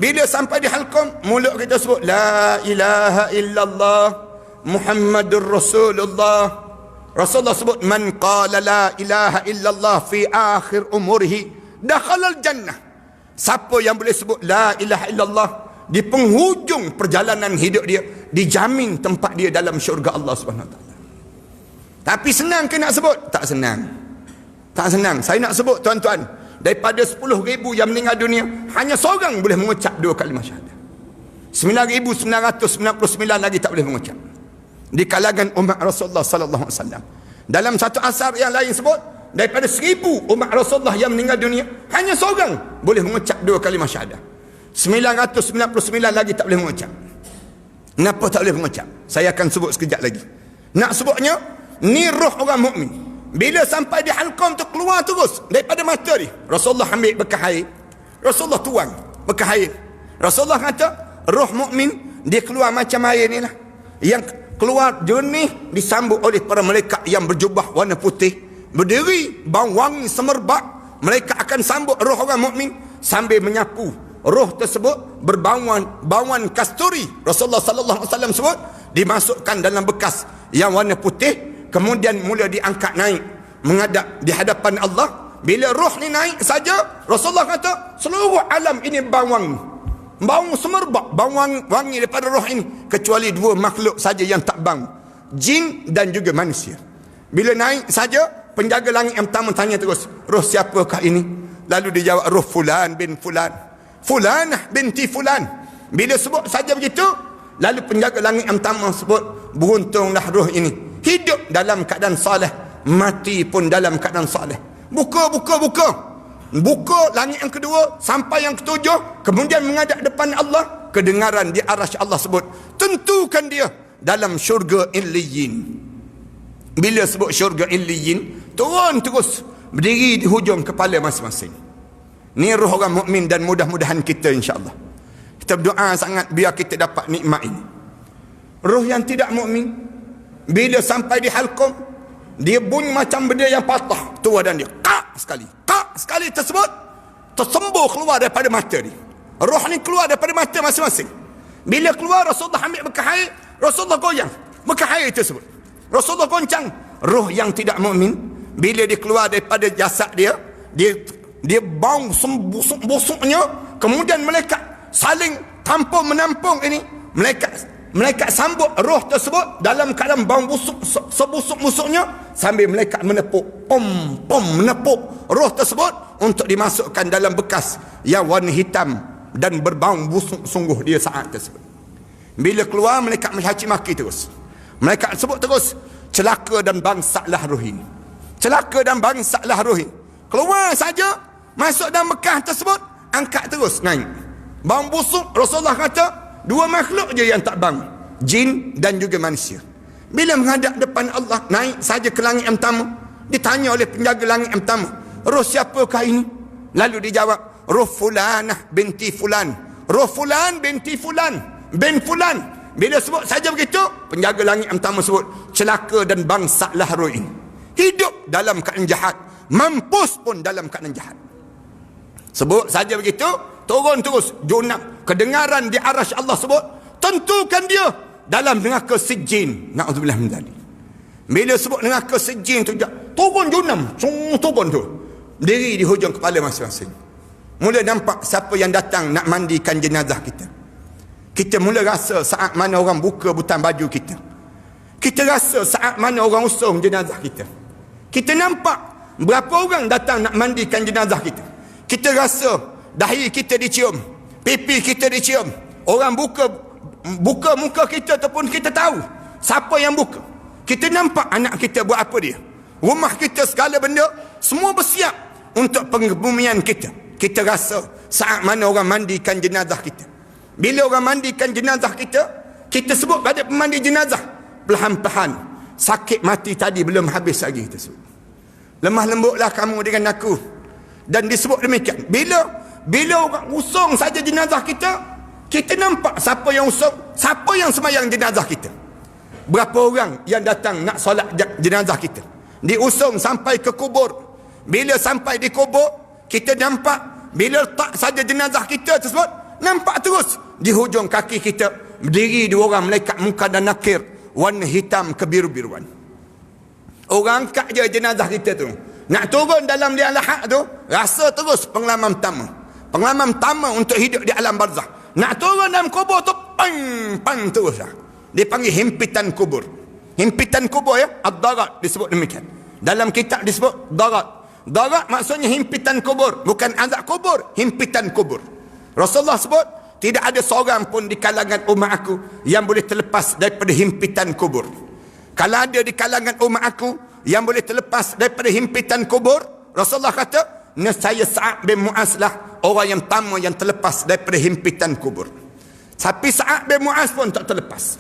Bila sampai di halqum, mulut kita sebut la ilaha illallah Muhammadur Rasulullah. Rasulullah sebut, man qala la ilaha illallah fi akhir umurihi dakhalal jannah. Siapa yang boleh sebut la ilaha illallah di penghujung perjalanan hidup dia, dijamin tempat dia dalam syurga Allah Subhanahu Wa Taala. Tapi senang ke nak sebut? Tak senang. Saya nak sebut tuan-tuan, daripada 10,000 yang meninggal dunia, hanya seorang boleh mengucap dua kalimah syahadah. 9,999 lagi tak boleh mengucap. Di kalangan umat Rasulullah sallallahu alaihi wasallam. Dalam satu asar yang lain sebut, daripada 1,000 umat Rasulullah yang meninggal dunia, hanya seorang boleh mengucap dua kalimah syahadah. 999 lagi tak boleh mengucap. Kenapa tak boleh mengucap? Saya akan sebut sekejap lagi. Nak sebutnya, ni roh orang mukmin. Bila sampai di halqam tu keluar terus daripada mata dia. Rasulullah ambil bekas air. Rasulullah tuang bekas air. Rasulullah kata, roh mukmin dia keluar macam air ni lah. Yang keluar jernih disambut oleh para malaikat yang berjubah warna putih. Berdiri, bau wangi semerbak. Mereka akan sambut roh orang mukmin sambil menyapu. Roh tersebut berbauan kasturi. Rasulullah sallallahu alaihi wasallam sebut dimasukkan dalam bekas yang warna putih, kemudian mula diangkat naik menghadap di hadapan Allah. Bila roh ni naik saja, Rasulullah kata seluruh alam ini bau wangi, bau semerbak, bau wangi daripada roh ini, kecuali dua makhluk saja yang tak bau, jin dan juga manusia. Bila naik saja, penjaga langit yang pertama tanya terus, roh siapakah ini? Lalu dia jawab, roh fulan bin fulan, fulanah binti fulan. Bila sebut saja begitu, lalu penjaga langit yang pertama sebut, beruntunglah roh ini hidup dalam keadaan saleh, mati pun dalam keadaan saleh. Buka langit yang kedua sampai yang ketujuh, kemudian menghadap depan Allah. Kedengaran di arasy Allah sebut, tentukan dia dalam syurga Illiyin. Bila sebut syurga Illiyin, turun terus berdiri di hujung kepala masing-masing. Ni roh orang mukmin, dan mudah-mudahan kita insya-Allah kita berdoa sangat biar kita dapat nikmat ini. Roh yang tidak mukmin bila sampai di halqum, dia bunyi macam benda yang patah tu badan dia. Kak sekali tersebut tersembur keluar daripada mata dia. Roh ni keluar daripada mata masing-masing. Bila keluar, Rasulullah ambil bekas air, Rasulullah goyang bekas air tersebut. Rasulullah goncang. Roh yang tidak mukmin bila dia keluar daripada jasad dia bau busuknya, kemudian malaikat saling tampung menampung ini. Malaikat sambut roh tersebut dalam keadaan bau busuk sebusuk-busuknya, sambil malaikat menepuk, menepuk roh tersebut untuk dimasukkan dalam bekas yang warna hitam dan berbau busuk sungguh dia saat tersebut. Bila keluar, malaikat mencaci maki terus. Malaikat sebut terus, celaka dan bangsaklah roh ini, celaka dan bangsaklah roh ini. Keluar saja, masuk dalam bekas tersebut, angkat terus naik. Bau busuk, Rasulullah kata dua makhluk je yang tak bang, jin dan juga manusia. Bila menghadap depan Allah, naik saja ke langit yang pertama, ditanya oleh penjaga langit yang pertama, roh siapakah ini? Lalu dijawab, roh fulanah binti fulan, roh fulan binti fulan bin fulan. Bila sebut saja begitu, penjaga langit yang pertama sebut, celaka dan bangsaklah roh ini. Hidup dalam keadaan jahat, mampus pun dalam keadaan jahat. Sebut saja begitu, turun terus junab. Kedengaran di arasy Allah sebut, tentukan dia dalam neraka sijjin. Na'udzubillah min dzalik. Bila sebut neraka sijjin tu, turun junam, turun tu, berdiri di hujung kepala masing-masing. Mula nampak siapa yang datang nak mandikan jenazah kita. Kita mula rasa saat mana orang buka butang baju kita. Kita rasa saat mana orang usung jenazah kita. Kita nampak berapa orang datang nak mandikan jenazah kita. Kita rasa dahi kita dicium, pipi kita dicium. Orang buka muka kita, ataupun kita tahu siapa yang buka. Kita nampak anak kita buat apa dia. Rumah kita, segala benda semua bersiap untuk pengebumian kita. Kita rasa saat mana orang mandikan jenazah kita. Bila orang mandikan jenazah kita, kita sebut pada pemandi jenazah, perlahan-lahan, sakit mati tadi belum habis lagi kita sebut. Lemah lembutlah kamu dengan aku. Dan disebut demikian. Bila orang usung saja jenazah kita, kita nampak siapa yang usung, siapa yang semayang jenazah kita. Berapa orang yang datang nak solat jenazah kita. Diusung sampai ke kubur. Bila sampai di kubur, kita nampak, bila letak saja jenazah kita tersebut, nampak terus di hujung kaki kita berdiri dua orang malaikat munkar dan nakir, warna hitam kebiru-biruan. Orang angkat je jenazah kita tu, nak turun dalam liang lahat tu, rasa terus pengalaman pertama untuk hidup di alam barzah. Nak turun dalam kubur tu, pang terus lah. Dia panggil himpitan kubur. Himpitan kubur, ya, ad-darat disebut demikian. Dalam kitab disebut darat. Darat maksudnya himpitan kubur, bukan azab kubur, himpitan kubur. Rasulullah sebut, tidak ada seorang pun di kalangan umat aku yang boleh terlepas daripada himpitan kubur. Kalau ada di kalangan umat aku yang boleh terlepas daripada himpitan kubur, Rasulullah kata, nescaya Sa'ad bin Mu'az lah orang yang pertama yang terlepas daripada himpitan kubur. Tapi Sa'ad bin Mu'az pun tak terlepas.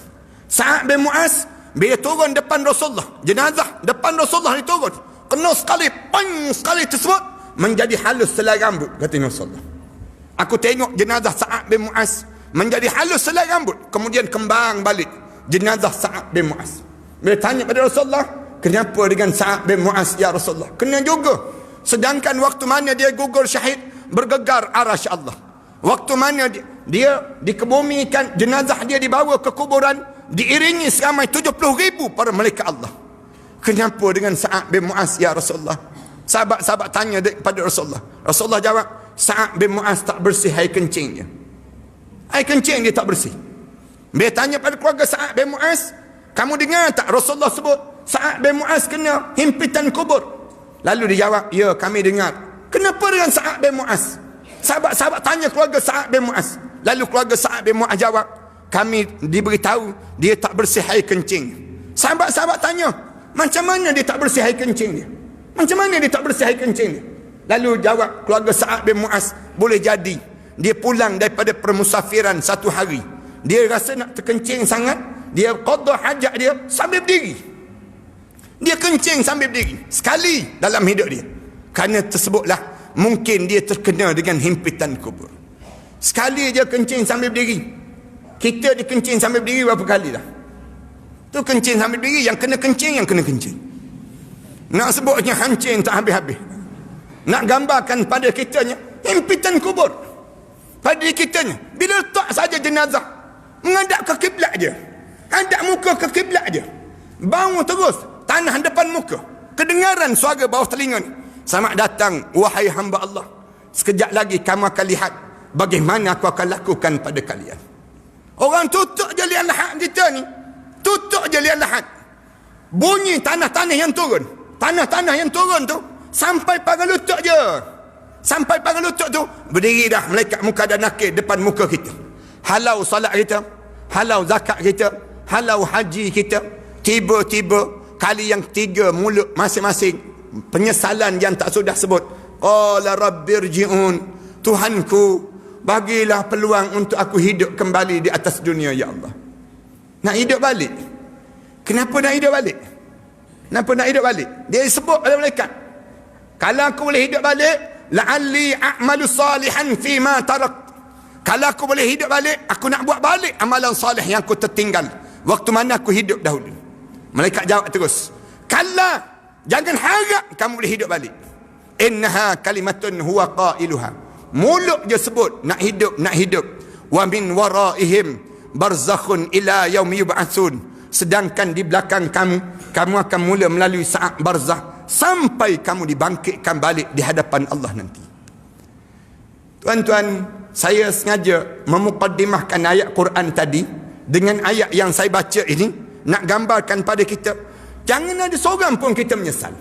Sa'ad bin Mu'az bila turun depan Rasulullah, jenazah depan Rasulullah diturun, kena sekali, pang sekali tersebut, menjadi halus selai rambut, kata Rasulullah. Aku tengok jenazah Sa'ad bin Mu'az menjadi halus selai rambut, kemudian kembang balik jenazah Sa'ad bin Mu'az. Bila tanya pada Rasulullah, kenapa dengan Sa'ad bin Mu'az ya Rasulullah? Kena juga. Sedangkan waktu mana dia gugur syahid, bergegar arasy Allah. Waktu mana dia dikebumikan, jenazah dia dibawa ke kuburan, diiringi seramai 70,000 para malaikat Allah. Kenapa dengan Sa'ad bin Mu'az ya Rasulullah? Sahabat-sahabat tanya kepada Rasulullah. Rasulullah jawab, Sa'ad bin Mu'az tak bersih air kencing dia. Air kencing dia tak bersih. Bila tanya pada keluarga Sa'ad bin Mu'az, kamu dengar tak Rasulullah sebut Sa'ad bin Mu'az kena himpitan kubur? Lalu dia jawab, ya kami dengar. Kenapa dengan Sa'ad bin Mu'az? Sahabat-sahabat tanya keluarga Sa'ad bin Mu'az. Lalu keluarga Sa'ad bin Mu'az jawab, kami diberitahu dia tak bersih air kencing. Sahabat-sahabat tanya, macam mana dia tak bersih air kencing dia? Macam mana dia tak bersih air kencing dia? Lalu jawab keluarga Sa'ad bin Mu'az, boleh jadi dia pulang daripada permusafiran satu hari, dia rasa nak terkencing sangat, dia qada hajat dia sambil berdiri. Dia kencing sambil berdiri sekali dalam hidup dia. Kerana tersebutlah mungkin dia terkena dengan himpitan kubur. Sekali dia kencing sambil berdiri. Kita dikencing sambil berdiri berapa kali dah? Tu kencing sambil berdiri, yang kena kencing, yang kena kencing. Nak sebutnya hancing tak habis-habis. Nak gambarkan pada kitanya himpitan kubur. Pada kitanya, bila letak saja jenazah, menghadap ke kiblat je, hadap muka ke kiblat je, bau terus tanah depan muka, kedengaran suara bawah telinga ni, selamat datang wahai hamba Allah, sekejap lagi kamu akan lihat bagaimana aku akan lakukan pada kalian. Orang tutup je lihat lahat kita ni, tutup je lihat lahat, bunyi tanah-tanah yang turun, tanah-tanah yang turun tu sampai pagar lutut je. Sampai pagar lutut tu berdiri dah malaikat muka dan nakir depan muka kita. Halau salat kita, halau zakat kita, halau haji kita, tiba-tiba kali yang 3 mulut masing-masing penyesalan yang tak sudah sebut. Qala rabbirji'un, Tuhanku bagilah peluang untuk aku hidup kembali di atas dunia ya Allah. Nak hidup balik. Kenapa nak hidup balik? Kenapa nak hidup balik? Dia sebut oleh malaikat, kalau aku boleh hidup balik, la'alli a'malu salihan fima tarak. Kalau aku boleh hidup balik, aku nak buat balik amalan salih yang aku tertinggal waktu mana aku hidup dahulu. Malaikat jawab terus, kalla, jangan harap kamu boleh hidup balik. Innaha kalimatun huwa qailuha. Mulut je sebut nak hidup, nak hidup. Wa min waraihim barzakhun ila yaumi yub'atsun. Sedangkan di belakang kamu akan mula melalui saat barzakh sampai kamu dibangkitkan balik di hadapan Allah nanti. Tuan-tuan, saya sengaja memukaddimahkan ayat Quran tadi dengan ayat yang saya baca ini, nak gambarkan pada kita, jangan ada seorang pun kita menyesal.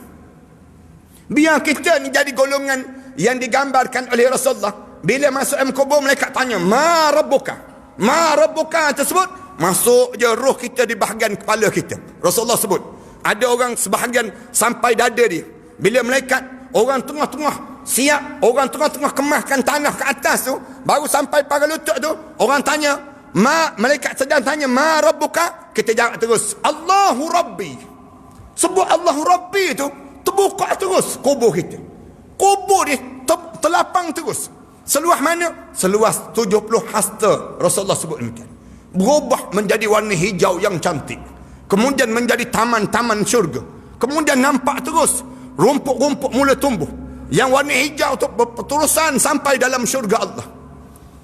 Biar kita ni jadi golongan yang digambarkan oleh Rasulullah. Bila masuk dalam kubur, malaikat tanya, ma rabbuka? Ma rabbuka tersebut, masuk je roh kita di bahagian kepala kita. Rasulullah sebut, ada orang sebahagian sampai dada dia. Bila malaikat, orang tengah-tengah siap, orang tengah-tengah kemahkan tanah ke atas tu, baru sampai pagar lutut tu, orang tanya, malaikat sedang tanya, ma rabbuka? Kita jawab terus, Allahu Rabbi. Sebut Allahu Rabbi tu, terbuka terus kubur kita. Kubur dia terlapang terus. Seluas mana? Seluas 70 hasta. Rasulullah sebut demikian. Berubah menjadi warna hijau yang cantik. Kemudian menjadi taman-taman syurga. Kemudian nampak terus rumput-rumput mula tumbuh, yang warna hijau tu berterusan sampai dalam syurga Allah.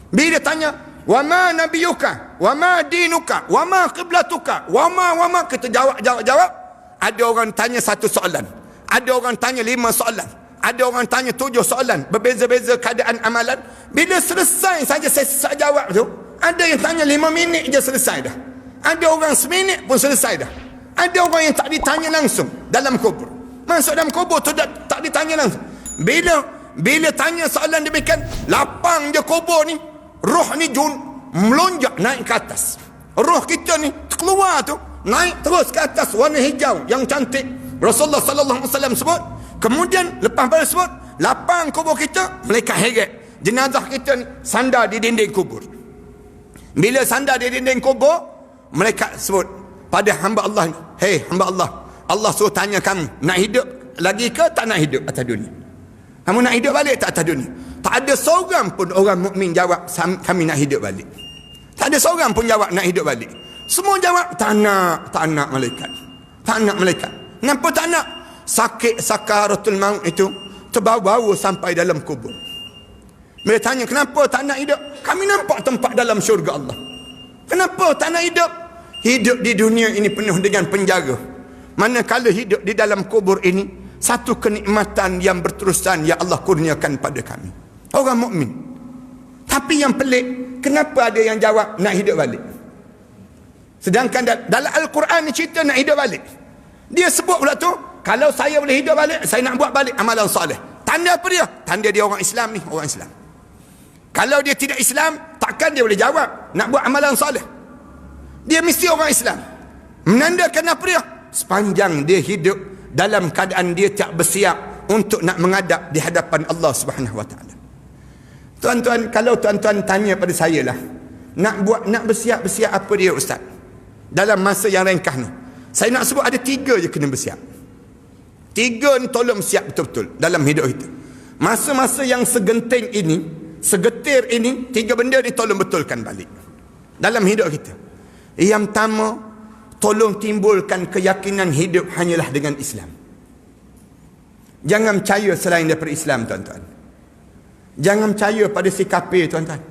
Bila tanya, wa ma nabiyuka, wa ma dinuka, wa ma qiblatuka, wa ma, kita jawab. Ada orang tanya 1 soalan, ada orang tanya 5 soalan, ada orang tanya 7 soalan, berbeza-beza keadaan amalan. Bila selesai saja saya jawab tu, ada yang tanya 5 minit je selesai dah. Ada orang seminit pun selesai dah. Ada orang yang tak ditanya langsung dalam kubur. Masuk dalam kubur tu tak ditanya langsung. Bila tanya soalan demikian, lapang je kubur ni, roh ni melonjak naik ke atas. Roh kita ni keluar tu, naik terus ke atas, warna hijau yang cantik. Rasulullah sallallahu alaihi wasallam sebut, kemudian lepas pada sebut, lapang kubur kita, malaikat heret jenazah kita ni sandar di dinding kubur. Bila sandar di dinding kubur, malaikat sebut, pada hamba Allah ni. Hei hamba Allah, Allah suruh tanya kamu, nak hidup lagi ke tak nak hidup atas dunia? Kamu nak hidup balik tak atas dunia? Tak ada seorang pun orang mukmin jawab kami nak hidup balik. Tak ada seorang pun jawab nak hidup balik. Semua jawab tak nak malaikat. Tak nak malaikat. Kenapa tak nak? Sakit sakaratul maut itu terbawa sampai dalam kubur. Bila tanya kenapa tak nak hidup? Kami nampak tempat dalam syurga Allah. Kenapa tak nak hidup? Hidup di dunia ini penuh dengan penjara. Manakala hidup di dalam kubur ini, satu kenikmatan yang berterusan yang Allah kurniakan pada kami. Orang mukmin. Tapi yang pelik, kenapa ada yang jawab nak hidup balik? Sedangkan dalam Al-Quran ni cerita nak hidup balik. Dia sebut pula tu, kalau saya boleh hidup balik, saya nak buat balik amalan soleh. Tanda apa dia? Tanda dia orang Islam ni, orang Islam. Kalau dia tidak Islam, takkan dia boleh jawab nak buat amalan soleh. Dia mesti orang Islam. Menandakan apa dia? Sepanjang dia hidup dalam keadaan dia tak bersiap untuk nak menghadap di hadapan Allah Subhanahu Wa Taala. Tuan-tuan, kalau tuan-tuan tanya pada saya lah, nak bersiap apa dia ustaz? Dalam masa yang ringkas ni, saya nak sebut ada 3 je kena bersiap. 3 ni tolong siap betul-betul dalam hidup kita. Masa-masa yang segenting ini, segetir ini, 3 benda ni tolong betulkan balik dalam hidup kita. Yang pertama, tolong timbulkan keyakinan hidup hanyalah dengan Islam. Jangan percaya selain daripada Islam, tuan-tuan. Jangan percaya pada si kafir, tuan-tuan.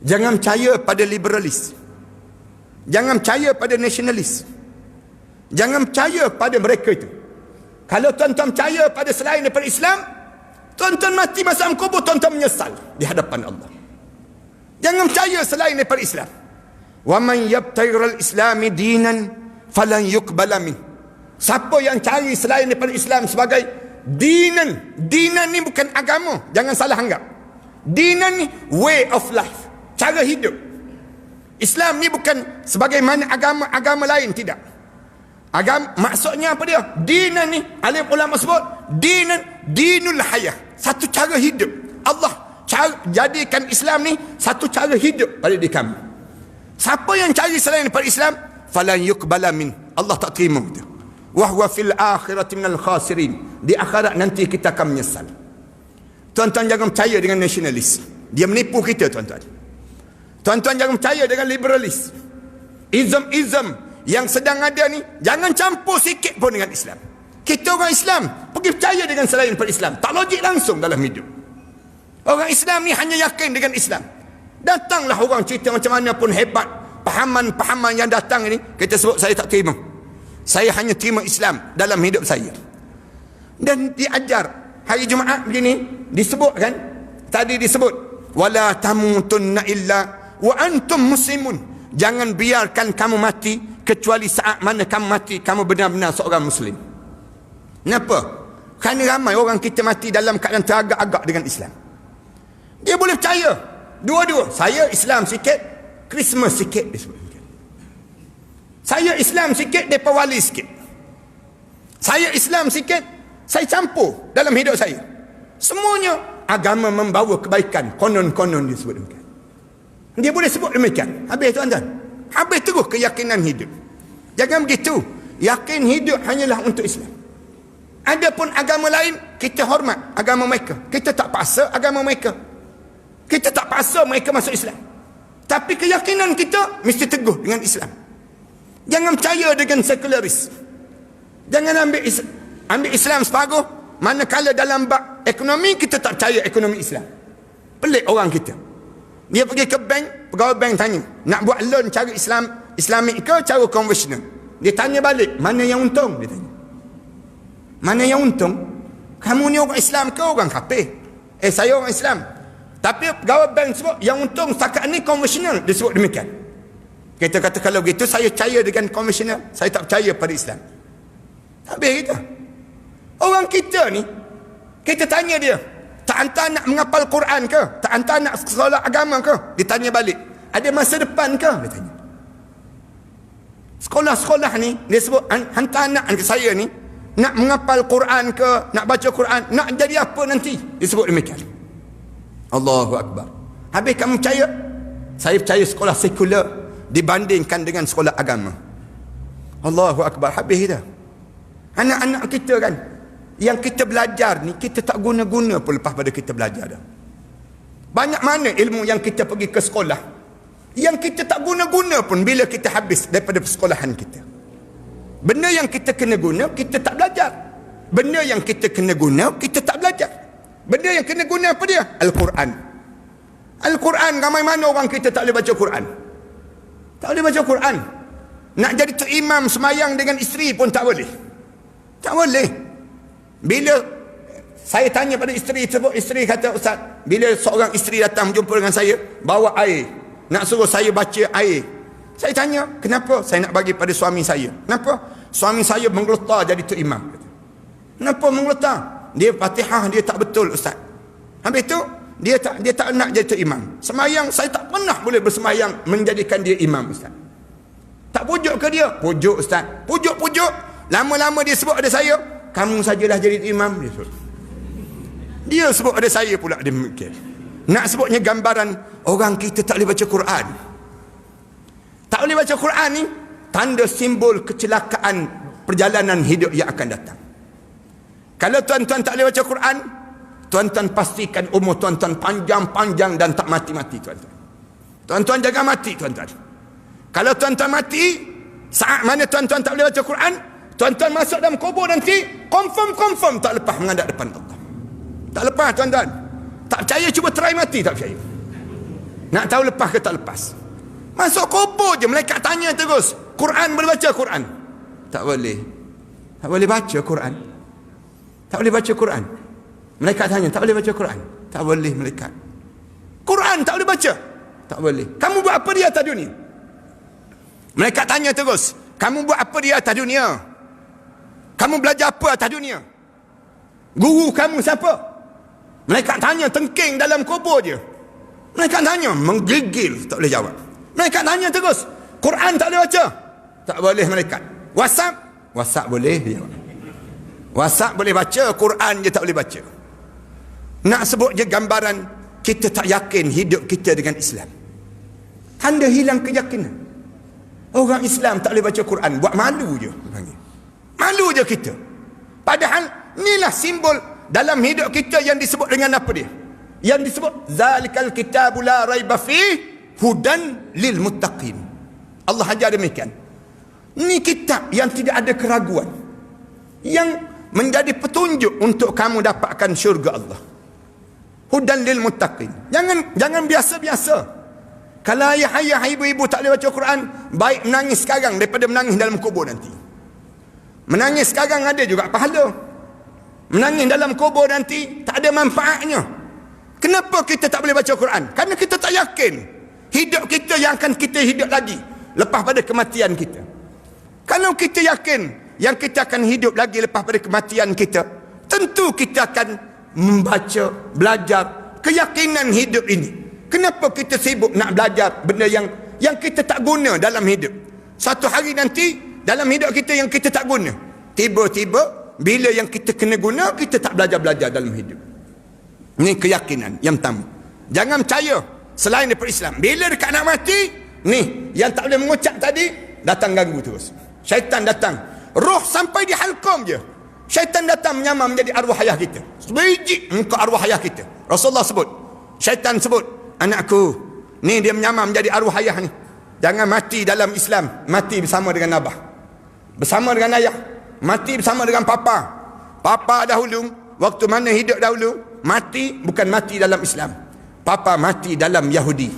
Jangan percaya pada liberalis. Jangan percaya pada nasionalis. Jangan percaya pada mereka itu. Kalau tuan-tuan percaya pada selain daripada Islam, tuan-tuan mati masa kubur, tuan-tuan menyesal di hadapan Allah. Jangan percaya selain daripada Islam. Wa man yabtaghi al-islami dinan falan yuqbala min. Siapa yang cari selain daripada Islam sebagai dinan ni bukan agama, jangan salah anggap. Dinan ni way of life, cara hidup. Islam ni bukan sebagaimana agama lain, tidak. Agama maksudnya apa dia? Dinan ni, alim ulama sebut dinul hayah, satu cara hidup. Allah jadikan Islam ni satu cara hidup pada diri kami. Siapa yang cari selain daripada Islam, falan yuqbala min, Allah tak terima itu. Wa huwa fil akhirati minal khasirin, di akhirat nanti kita akan menyesal. Tuan-tuan jangan percaya dengan nasionalis, dia menipu kita, tuan-tuan. Tuan-tuan jangan percaya dengan liberalis. Ism yang sedang ada ni, jangan campur sikit pun dengan Islam. Kita orang Islam pergi percaya dengan selain daripada Islam, tak logik langsung dalam hidup. Orang Islam ni hanya yakin dengan Islam. Datanglah orang cerita macam mana pun hebat, pahaman yang datang ini, kita sebut saya tak terima. Saya hanya terima Islam dalam hidup saya. Dan diajar hari Jumaat begini, disebut kan, tadi disebut wala tamutunna illa wa antum muslimun. Jangan biarkan kamu mati kecuali saat mana kamu mati, kamu benar-benar seorang Muslim. Kenapa? Kerana ramai orang kita mati dalam keadaan teragak-agak dengan Islam. Dia boleh percaya dua-dua. Saya Islam sikit, Christmas sikit disebut. Saya Islam sikit, mereka wali sikit. Saya Islam sikit, saya campur dalam hidup saya. Semuanya agama membawa kebaikan, konon-konon disebut demikian. Dia boleh sebut demikian. Habis tuan-tuan. Habis terus keyakinan hidup. Jangan begitu. Yakin hidup hanyalah untuk Islam. Adapun agama lain, kita hormat agama mereka. Kita tak paksa agama mereka. Kita tak paksa mereka masuk Islam. Tapi keyakinan kita mesti teguh dengan Islam. Jangan percaya dengan sekularis. Jangan ambil Islam separuh, manakala dalam bab ekonomi kita tak percaya ekonomi Islam. Pelik orang kita. Dia pergi ke bank, pegawai bank tanya, nak buat loan cara Islamik ke cara konvensional? Dia tanya balik, mana yang untung? Dia tanya. Mana yang untung? Kamu ni orang Islam ke orang kafir? Saya orang Islam. Tapi pegawai bank sebut yang untung setakat ni konvensional. Dia sebut demikian. Kita kata kalau begitu saya percaya dengan konvensional, saya tak percaya pada Islam. Habis kita. Orang kita ni, kita tanya dia, tak hantar nak menghafal Quran ke? Tak hantar nak sekolah agama ke? Dia tanya balik, ada masa depan ke? Dia tanya. Sekolah-sekolah ni, dia sebut hantar anak saya ni nak menghafal Quran ke, nak baca Quran, nak jadi apa nanti? Dia sebut demikian. Allahu Akbar. Habis kamu percaya? Saya percaya sekolah sekular dibandingkan dengan sekolah agama. Allahu Akbar, habis dah. Anak-anak kita kan, yang kita belajar ni, kita tak guna-guna pun lepas pada kita belajar dah. Banyak mana ilmu yang kita pergi ke sekolah, yang kita tak guna-guna pun bila kita habis daripada persekolahan kita. Benda yang kita kena guna, kita tak belajar. Benda yang kita kena guna, kita tak belajar. Benda yang kena guna apa dia? Al-Quran. Al-Quran, ramai mana orang kita tak boleh baca Quran? Tak boleh baca Quran. Nak jadi tu imam semayang dengan isteri pun tak boleh. Tak boleh. Bila saya tanya pada isteri tersebut, isteri kata, Ustaz, bila seorang isteri datang berjumpa dengan saya, bawa air, nak suruh saya baca air. Saya tanya, kenapa? Saya nak bagi pada suami saya. Kenapa? Suami saya menggeletar jadi tu imam. Kenapa menggeletar? Dia Fatihah dia tak betul, Ustaz. Habis tu dia tak nak jadi tu imam. Semayang saya tak pernah boleh bersemayang menjadikan dia imam, Ustaz. Tak pujuk ke dia? Pujuk, Ustaz. Pujuk. Lama-lama dia sebut ada saya, kamu sajalah jadi imam. Dia sebut ada saya pula dia mikir. Nak sebutnya gambaran orang kita tak boleh baca Quran. Tak boleh baca Quran ni tanda simbol kecelakaan perjalanan hidup yang akan datang. Kalau tuan-tuan tak boleh baca Quran, tuan-tuan pastikan umur tuan-tuan panjang-panjang dan tak mati-mati, tuan-tuan. Tuan-tuan jaga mati, tuan-tuan. Kalau tuan-tuan mati, saat mana tuan-tuan tak boleh baca Quran, tuan-tuan masuk dalam kubur nanti, confirm tak lepas menghadap depan Allah. Tak lepas, tuan-tuan. Tak percaya, cuba try mati, tak percaya. Nak tahu lepas ke tak lepas. Masuk kubur je, malaikat tanya terus, Quran boleh baca Quran? Tak boleh. Tak boleh baca Quran. Tak boleh baca Quran. Malaikat tanya, tak boleh baca Quran? Tak boleh, malaikat. Quran tak boleh baca? Tak boleh. Kamu buat apa di atas dunia? Malaikat tanya terus, kamu buat apa di atas dunia? Kamu belajar apa atas dunia? Guru kamu siapa? Malaikat tanya tengking dalam kubur je. Malaikat tanya, menggigil, tak boleh jawab. Malaikat tanya terus, Quran tak boleh baca? Tak boleh, malaikat. WhatsApp boleh, dia jawab. WhatsApp boleh baca, Quran je tak boleh baca. Nak sebut je gambaran kita tak yakin hidup kita dengan Islam. Tanda hilang keyakinan. Orang Islam tak boleh baca Quran, buat malu je. Malu je kita. Padahal inilah simbol dalam hidup kita yang disebut dengan apa dia? Yang disebut zalikal kitabu la raiba fih hudan lil muttaqin. Allah ajar demikian. Ini kitab yang tidak ada keraguan, yang menjadi petunjuk untuk kamu dapatkan syurga Allah. Hudan lil muttaqin. Jangan biasa-biasa. Kalau ayah ibu-ibu tak boleh baca Quran, baik menangis sekarang daripada menangis dalam kubur nanti. Menangis sekarang ada juga pahala. Menangis dalam kubur nanti tak ada manfaatnya. Kenapa kita tak boleh baca Quran? Kerana kita tak yakin hidup kita yang akan kita hidup lagi lepas pada kematian kita. Kalau kita yakin yang kita akan hidup lagi lepas pada kematian kita, tentu kita akan membaca, belajar keyakinan hidup ini. Kenapa kita sibuk nak belajar benda yang kita tak guna dalam hidup? Satu hari nanti dalam hidup kita yang kita tak guna, tiba-tiba bila yang kita kena guna, kita tak belajar-belajar dalam hidup. Ini keyakinan yang pertama. Jangan percaya selain daripada Islam. Bila dekat nak mati, ni yang tak boleh mengucap tadi, datang ganggu terus. Syaitan datang. Roh sampai di halqum je, syaitan datang menyamar menjadi arwah ayah kita. Sebiji muka arwah ayah kita. Rasulullah sebut, syaitan sebut, anakku, ni dia menyamar menjadi arwah ayah ni. Jangan mati dalam Islam, mati bersama dengan abah, bersama dengan ayah, mati bersama dengan papa. Papa dahulu, waktu mana hidup dahulu, mati bukan mati dalam Islam. Papa mati dalam Yahudi.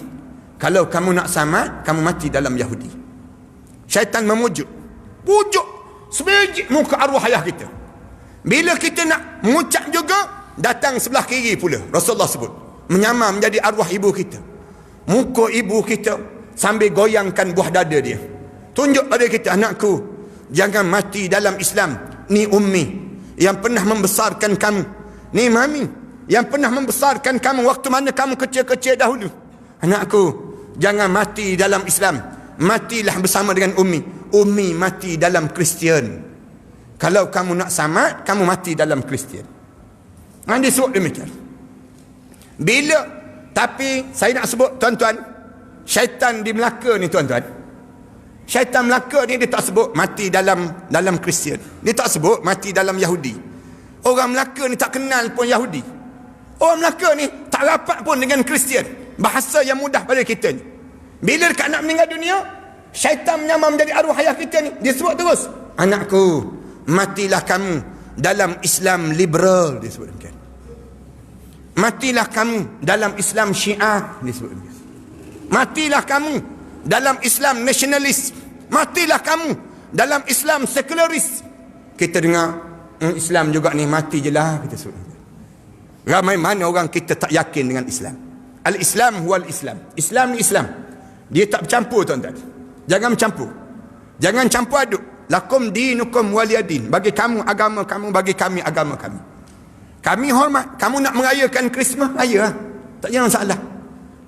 Kalau kamu nak selamat, kamu mati dalam Yahudi. Syaitan memujuk, pujuk sebiji muka arwah ayah kita. Bila kita nak mengucap juga, datang sebelah kiri pula. Rasulullah sebut, menyamar menjadi arwah ibu kita. Muka ibu kita sambil goyangkan buah dada dia. Tunjuk pada kita, anakku, jangan mati dalam Islam. Ni ummi yang pernah membesarkan kamu. Ni mami yang pernah membesarkan kamu waktu mana kamu kecil-kecil dahulu. Anakku, jangan mati dalam Islam. Matilah bersama dengan ummi. Ummi mati dalam Kristian. Kalau kamu nak selamat, kamu mati dalam Kristian. Dia sebut demikian. Bila, tapi saya nak sebut tuan-tuan, syaitan di Melaka ni tuan-tuan, Syaitan Melaka ni dia tak sebut mati dalam Kristian. Dia tak sebut mati dalam Yahudi. Orang Melaka ni tak kenal pun Yahudi. Orang Melaka ni tak rapat pun dengan Kristian. Bahasa yang mudah pada kita ni. Bila dekat nak meninggal dunia, syaitan menyamar menjadi arwah ayah kita ni. Dia sebut terus, anakku, matilah kamu dalam Islam liberal. Dia sebut demikian. Matilah kamu dalam Islam Syiah. Dia sebut demikian. Matilah kamu dalam Islam nasionalis. Matilah kamu dalam Islam sekularis. Kita dengar Islam juga ni mati je lah, kita sebut. Ramai mana orang kita tak yakin dengan Islam. Al-Islam huwal Islam. Islam ni Islam. Dia tak bercampur, tuan-tuan. Jangan bercampur. Jangan campur aduk. Lakum dinukum waliyadin. Bagi kamu agama kamu, bagi kami agama kami. Kami hormat. Kamu nak merayakan Christmas, raya lah. Tak ada masalah.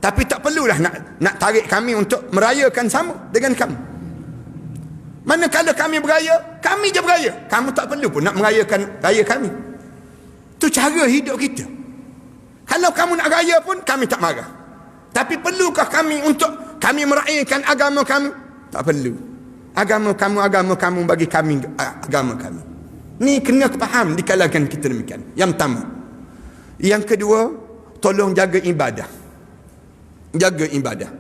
Tapi tak perlulah nak tarik kami untuk merayakan sama dengan kamu. Manakala kami beraya, kami je beraya. Kamu tak perlu pun nak merayakan raya kami. Itu cara hidup kita. Kalau kamu nak raya pun, kami tak marah. Tapi perlukah kami untuk kami merayakan agama kami? Tak perlu. Agama kamu bagi kami agama kami. Ni kena faham di kalangan kita demikian. Yang pertama. Yang kedua, tolong jaga ibadah. Jaga ibadah.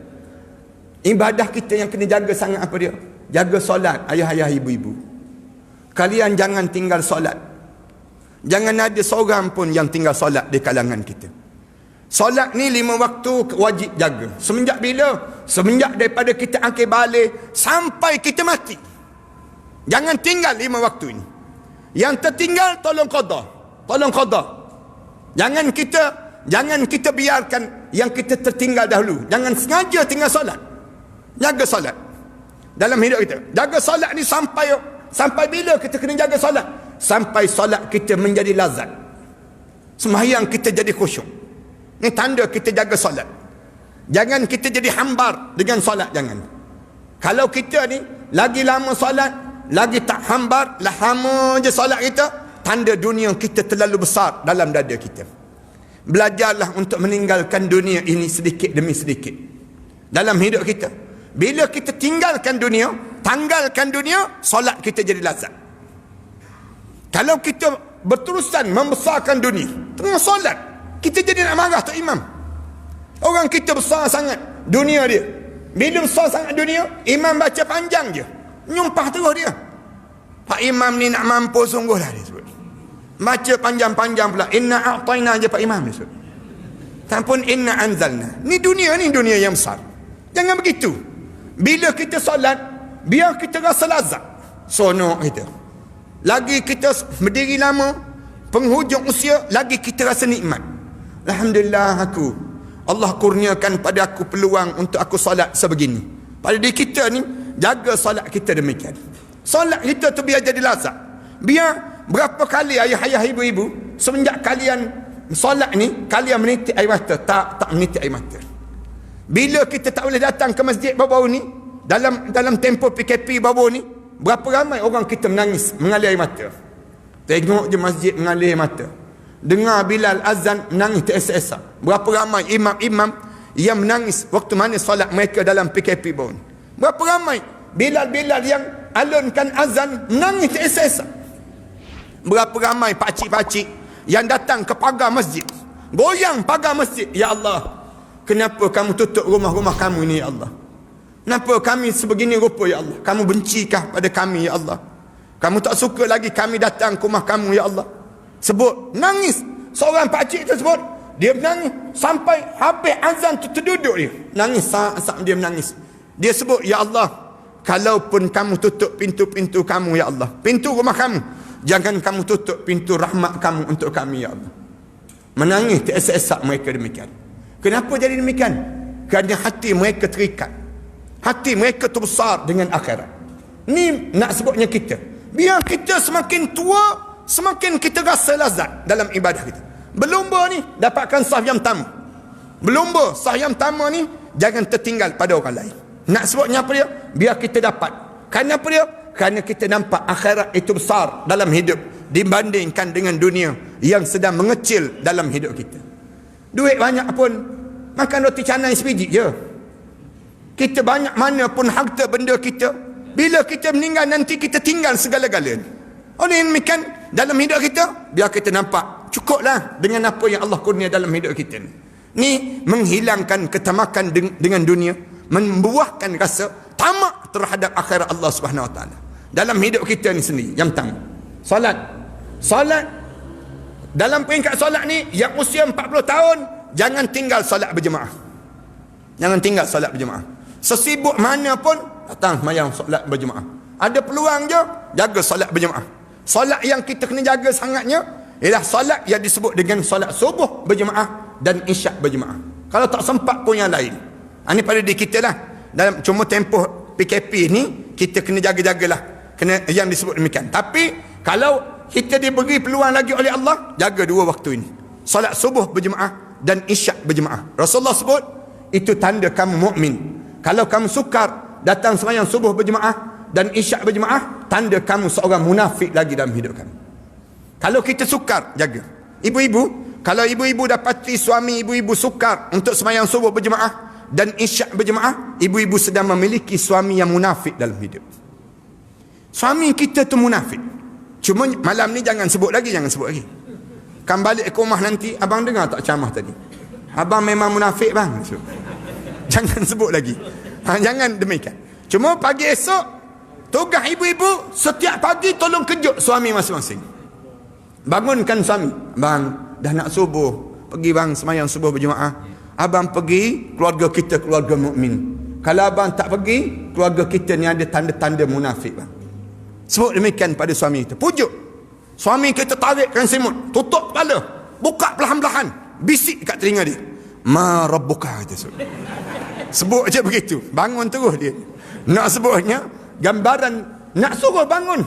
Ibadah kita yang kena jaga sangat apa dia? Jaga solat, ayah-ayah, ibu-ibu. Kalian jangan tinggal solat. Jangan ada seorang pun yang tinggal solat di kalangan kita. Solat ni 5 waktu wajib jaga. Semenjak bila? Semenjak daripada kita angkat balik sampai kita mati. Jangan tinggal 5 waktu ini. Yang tertinggal tolong qada. Tolong qada. Jangan kita biarkan yang kita tertinggal dahulu. Jangan sengaja tinggal solat. Jaga solat dalam hidup kita. Jaga solat ni sampai bila kita kena jaga solat? Sampai solat kita menjadi lazat. Sembahyang kita jadi khusyuk. Ini tanda kita jaga solat. Jangan kita jadi hambar dengan solat, jangan. Kalau kita ni lagi lama solat, lagi tak hambar, lama je solat kita, tanda dunia kita terlalu besar dalam dada kita. Belajarlah untuk meninggalkan dunia ini sedikit demi sedikit dalam hidup kita. Bila kita tanggalkan dunia, solat kita jadi lazat. Kalau kita berterusan membesarkan dunia, tengah solat, kita jadi nak marah tak imam. Orang kita besar sangat dunia dia. Bila besar sangat dunia, imam baca panjang je, nyumpah terus dia. Pak imam ni nak mampu sungguh lah dia sebut. Baca panjang-panjang pula. Inna a'tayna je Pak imam dia sebut. Tampun inna anzalna. Ni dunia yang besar. Jangan begitu. Bila kita solat, biar kita rasa lazat. Sonok kita. Lagi kita berdiri lama, penghujung usia, lagi kita rasa nikmat. Alhamdulillah Allah kurniakan pada aku peluang untuk aku solat sebegini. Pada diri kita ni, jaga solat kita demikian. Solat kita tu biar jadi lazat. Biar berapa kali ayah-ayah, ibu-ibu, semenjak kalian solat ni, kalian menitik air mata. Tak menitik air mata. Bila kita tak boleh datang ke masjid baru-baru ni, dalam tempoh PKP baru ni, berapa ramai orang kita menangis, mengalir air mata. Tengok je masjid mengalir air mata. Dengar Bilal azan, menangis teresa-esa. Berapa ramai imam-imam yang menangis waktu mana solat mereka dalam PKP baru ni. Berapa ramai Bilal-Bilal yang alunkan azan, menangis teresa-esa. Berapa ramai pakcik-pakcik yang datang ke pagar masjid, goyang pagar masjid. Ya Allah, kenapa kamu tutup rumah-rumah kamu ini, ya Allah? Kenapa kami sebegini rupa, ya Allah? Kamu bencikah pada kami, ya Allah? Kamu tak suka lagi kami datang ke rumah kamu, ya Allah? Sebut, nangis. Seorang pakcik tersebut, dia menangis sampai habis azan tu terduduk dia. Nangis, saat dia menangis. Dia sebut, ya Allah, kalaupun kamu tutup pintu-pintu kamu, ya Allah, pintu rumah kamu, jangan kamu tutup pintu rahmat kamu untuk kami, ya Allah. Menangis teresa-esa mereka demikian. Kenapa jadi demikian? Kerana hati mereka terikat. Hati mereka terbesar dengan akhirat. Ni nak sebutnya kita. Biar kita semakin tua, semakin kita rasa lazat dalam ibadah kita. Berlumba ni, dapatkan saf yang pertama. Berlumba, saf yang pertama ni, jangan tertinggal pada orang lain. Nak sebutnya apa dia? Biar kita dapat. Kerana apa dia? Kerana kita nampak akhirat itu besar dalam hidup dibandingkan dengan dunia yang sedang mengecil dalam hidup kita. Duit banyak pun, makan roti canai sebiji je. Kita banyak mana pun harta benda kita, Bila kita meninggal nanti kita tinggal segala-galanya. Oleh demikian dalam hidup kita biar kita nampak cukuplah dengan apa yang Allah kurnia dalam hidup kita ni. Ni menghilangkan ketamakan dengan dunia, membuahkan rasa tamak terhadap akhirat Allah Subhanahu Wa Taala dalam hidup kita ni sendiri. Yang pertama, solat dalam peringkat solat ni yang usia 40 tahun jangan tinggal solat berjemaah. Jangan tinggal solat berjemaah. Sesibuk mana pun datang sembahyang solat berjemaah. Ada peluang je jaga solat berjemaah. Solat yang kita kena jaga sangatnya ialah solat yang disebut dengan solat subuh berjemaah dan isyak berjemaah. Kalau tak sempat pun yang lain. Ini pada diri kita lah. Dalam cuma tempoh PKP ni kita kena jaga-jagalah. Kena yang disebut demikian. Tapi kalau kita diberi peluang lagi oleh Allah, jaga dua waktu ini. Solat subuh berjemaah dan isyak berjemaah. Rasulullah sebut itu tanda kamu mukmin. Kalau kamu sukar datang sembahyang subuh berjemaah dan isyak berjemaah, tanda kamu seorang munafik lagi dalam hidup kamu. Kalau kita sukar, jaga. Ibu-ibu, kalau ibu-ibu dapati suami ibu-ibu sukar untuk sembahyang subuh berjemaah dan isyak berjemaah, ibu-ibu sedang memiliki suami yang munafik dalam hidup. Suami kita tu munafik. Cuma malam ni jangan sebut lagi. Kan balik ke rumah nanti, abang dengar tak ceramah tadi? Abang memang munafik bang. Jangan sebut lagi. Jangan demikian. Cuma pagi esok, tugas ibu-ibu setiap pagi tolong kejut suami masing-masing. Bangunkan suami. Bang, dah nak subuh. Pergi bang sembahyang subuh berjemaah. Abang pergi, keluarga kita keluarga mukmin. Kalau abang tak pergi, keluarga kita ni ada tanda-tanda munafik bang. Sebut demikian pada suami kita. Pujuk. Suami kita tarikkan semut, tutup kepala, buka perlahan-lahan, bisik kat telinga dia. Ma rabbuka, dia sebut. Sebut je begitu. Bangun terus dia. Nak sebutnya gambaran nak suruh bangun.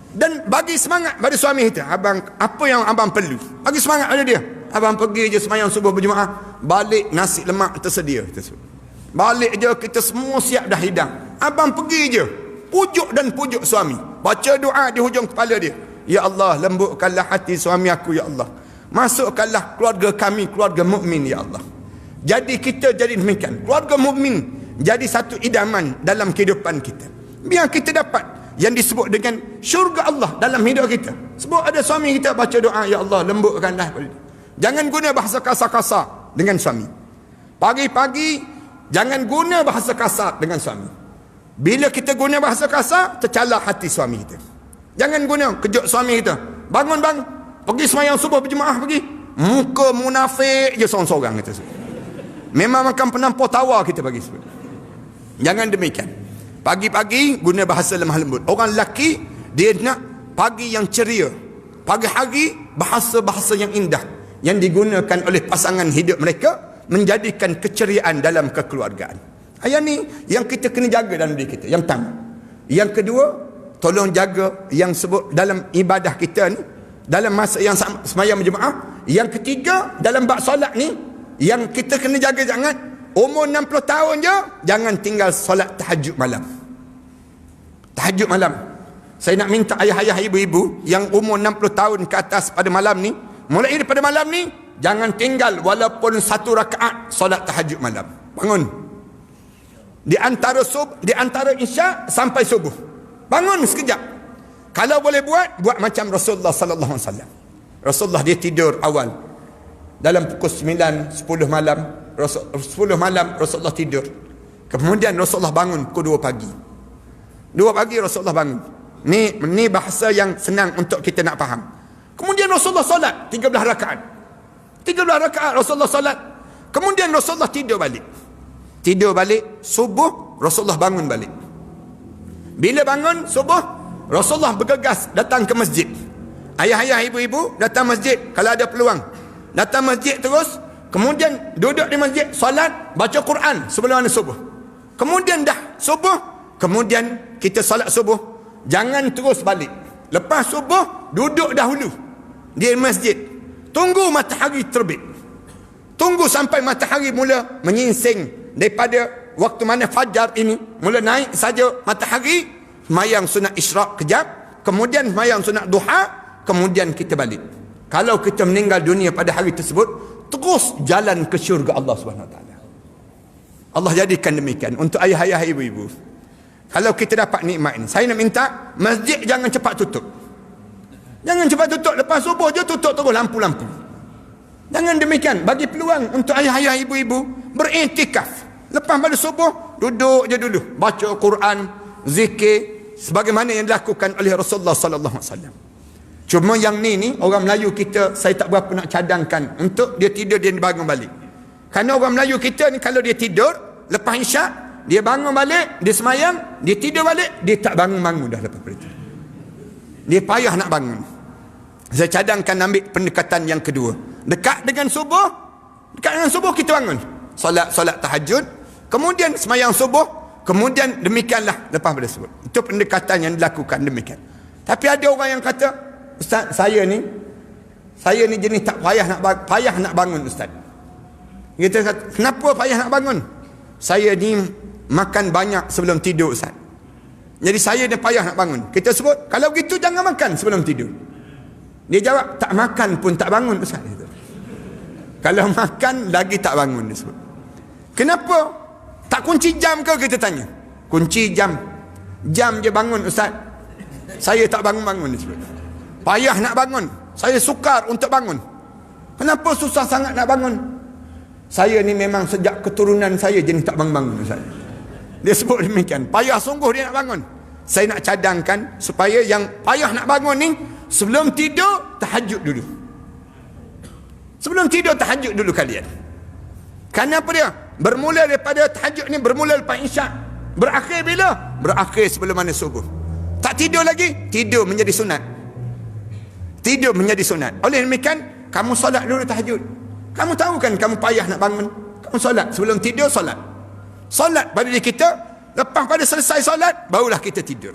Dan bagi semangat pada suami kita. Abang, apa yang abang perlu? Bagi semangat pada dia. Abang pergi je sembahyang subuh berjemaah, balik nasi lemak tersedia. Balik je kita semua siap dah hidang. Abang pergi je, pujuk dan pujuk suami. Baca doa di hujung kepala dia. Ya Allah, lembutkanlah hati suami aku ya Allah. Masukkanlah keluarga kami keluarga mukmin ya Allah. Jadi kita jadi demikian. Keluarga mukmin jadi satu idaman dalam kehidupan kita. Biar kita dapat yang disebut dengan syurga Allah dalam hidup kita. Sebab ada suami kita baca doa, ya Allah lembutkanlah. Jangan guna bahasa kasar-kasar dengan suami. Pagi-pagi jangan guna bahasa kasar dengan suami. Bila kita guna bahasa kasar, tercalar hati suami kita. Jangan guna kejut suami kita. Bangun bang, pergi sembahyang subuh berjemaah pergi. Muka munafik je seorang-seorang kita. Memang makan penampur tawa kita bagi sebut. Jangan demikian. Pagi-pagi guna bahasa lemah lembut. Orang lelaki dia nak pagi yang ceria. Pagi hari bahasa-bahasa yang indah yang digunakan oleh pasangan hidup mereka menjadikan keceriaan dalam kekeluargaan. Ayat ni yang kita kena jaga dalam diri kita. Yang pertama. Yang kedua, tolong jaga yang sebut dalam ibadah kita ni, dalam masa yang sembahyang berjemaah. Yang ketiga, dalam bab solat ni yang kita kena jaga jangan umur 60 tahun je jangan tinggal solat tahajud malam. Tahajud malam. Saya nak minta ayah-ayah ibu-ibu yang umur 60 tahun ke atas pada malam ni, mulai daripada malam ni jangan tinggal walaupun 1 rakaat solat tahajud malam. Bangun. Di antara isyak sampai subuh. Bangun sekejap. Kalau boleh buat macam Rasulullah sallallahu alaihi wasallam. Rasulullah dia tidur awal. Dalam pukul 9, 10 malam, 10 malam Rasulullah tidur. Kemudian Rasulullah bangun pukul 2 pagi. 2 pagi Rasulullah bangun. Ni bahasa yang senang untuk kita nak faham. Kemudian Rasulullah solat 13 rakaat. 13 rakaat Rasulullah solat. Kemudian Rasulullah tidur balik. Subuh Rasulullah bangun balik. Bila bangun subuh, Rasulullah bergegas datang ke masjid. Ayah-ayah ibu-ibu datang masjid kalau ada peluang. Datang masjid terus, kemudian duduk di masjid, solat, baca Quran sebelum subuh. Kemudian dah subuh, kemudian kita solat subuh, jangan terus balik. Lepas subuh, duduk dahulu di masjid. Tunggu matahari terbit. Tunggu sampai matahari mula menyingsing daripada waktu mana fajar ini, mula naik saja matahari, sembahyang sunat isyraq kejap, kemudian sembahyang sunat duha, kemudian kita balik. Kalau kita meninggal dunia pada hari tersebut, terus jalan ke syurga Allah SWT. Allah jadikan demikian untuk ayah-ayah ibu-ibu. Kalau kita dapat nikmat ini, saya nak minta masjid jangan cepat tutup. Jangan cepat tutup, lepas subuh je tutup terus lampu-lampu. Jangan demikian. Bagi peluang untuk ayah-ayah, ibu-ibu beriktikaf. Lepas pada subuh, duduk je dulu, baca Quran, zikir, sebagaimana yang dilakukan oleh Rasulullah sallallahu alaihi wasallam. Cuma yang ni orang Melayu kita, saya tak berapa nak cadangkan untuk dia tidur dia bangun balik. Kerana orang Melayu kita ni kalau dia tidur lepas isyak, dia bangun balik, dia semayang, dia tidur balik, dia tak bangun-bangun dah lepas itu. Dia payah nak bangun. Saya cadangkan ambil pendekatan yang kedua. Dekat dengan subuh kita bangun. Solat tahajud, kemudian semayang subuh, kemudian demikianlah lepas pada subuh. Itu pendekatan yang dilakukan demikian. Tapi ada orang yang kata, Ustaz, saya ni jenis tak payah nak bangun Ustaz. Kita kata, kenapa payah nak bangun? Saya ni makan banyak sebelum tidur Ustaz. Jadi saya ni payah nak bangun. Kita sebut, kalau begitu jangan makan sebelum tidur. Dia jawab, tak makan pun tak bangun Ustaz. Kalau makan lagi tak bangun dia sebut. Kenapa? Tak kunci jam ke kita tanya? Kunci jam. Jam je bangun Ustaz. Saya tak bangun-bangun dia sebut. Payah nak bangun. Saya sukar untuk bangun. Kenapa susah sangat nak bangun? Saya ni memang sejak keturunan saya jenis tak bangun-bangun Ustaz. Dia sebut demikian. Payah sungguh dia nak bangun. Saya nak cadangkan supaya yang payah nak bangun ni, sebelum tidur tahajud dulu. Sebelum tidur tahajud dulu kalian. Kerana apa dia? Bermula daripada tahajud ni, bermula lepas isyak. Berakhir bila? Berakhir sebelum mana subuh. Tak tidur lagi, tidur menjadi sunat. Tidur menjadi sunat. Oleh demikian, kamu solat dulu tahajud. Kamu tahu kan kamu payah nak bangun. Kamu solat. Sebelum tidur solat. Solat pada diri kita. Lepas pada selesai solat, barulah kita tidur.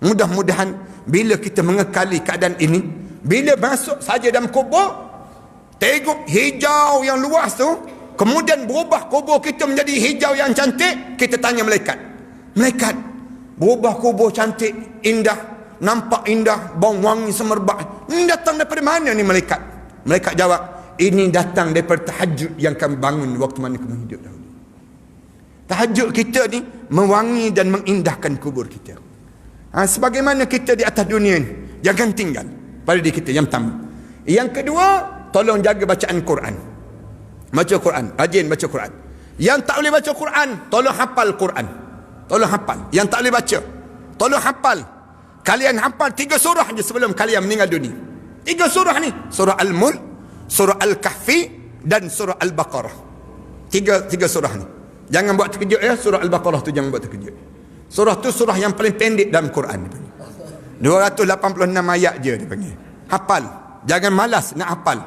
Mudah-mudahan bila kita mengekali keadaan ini, bila masuk saja dalam kubur, tengok hijau yang luas tu, kemudian berubah kubur kita menjadi hijau yang cantik, kita tanya malaikat. Malaikat, berubah kubur cantik, indah, nampak indah, bau wangi semerbak. Ini datang daripada mana ni malaikat? Malaikat jawab, ini datang daripada tahajud yang kami bangun waktu mana kami hidup dahulu. Tahajud kita ni mewangi dan mengindahkan kubur kita. Sebagaimana kita di atas dunia ni, jangan tinggal pada diri kita yang pertama. Yang kedua, tolong jaga bacaan Quran. Baca Quran, rajin baca Quran. Yang tak boleh baca Quran, tolong hafal Quran. Tolong hafal. Yang tak boleh baca, tolong hafal. Kalian hafal 3 surah je sebelum kalian meninggal dunia. 3 surah ni, surah Al-Mulk, surah Al-Kahfi dan surah Al-Baqarah. 3 surah ni. Jangan buat terkejut ya, surah Al-Baqarah tu jangan buat terkejut. Surah tu surah yang paling pendek dalam Quran. 286 ayat je dia panggil. Hafal. Jangan malas nak hafal.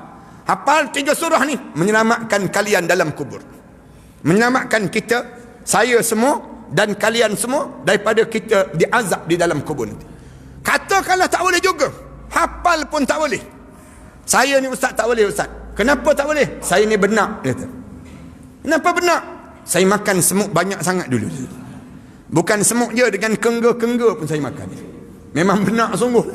Hafal 3 surah ni menyelamatkan kalian dalam kubur. Menyelamatkan kita, saya semua dan kalian semua daripada kita diazab di dalam kubur nanti. Katakanlah tak boleh juga. Hafal pun tak boleh. Saya ni ustaz tak boleh ustaz. Kenapa tak boleh? Saya ni benak dia kata. Kenapa benak? Saya makan semut banyak sangat dulu. Bukan semut je, dengan kengga-kengga pun saya makan. Memang benak sungguh.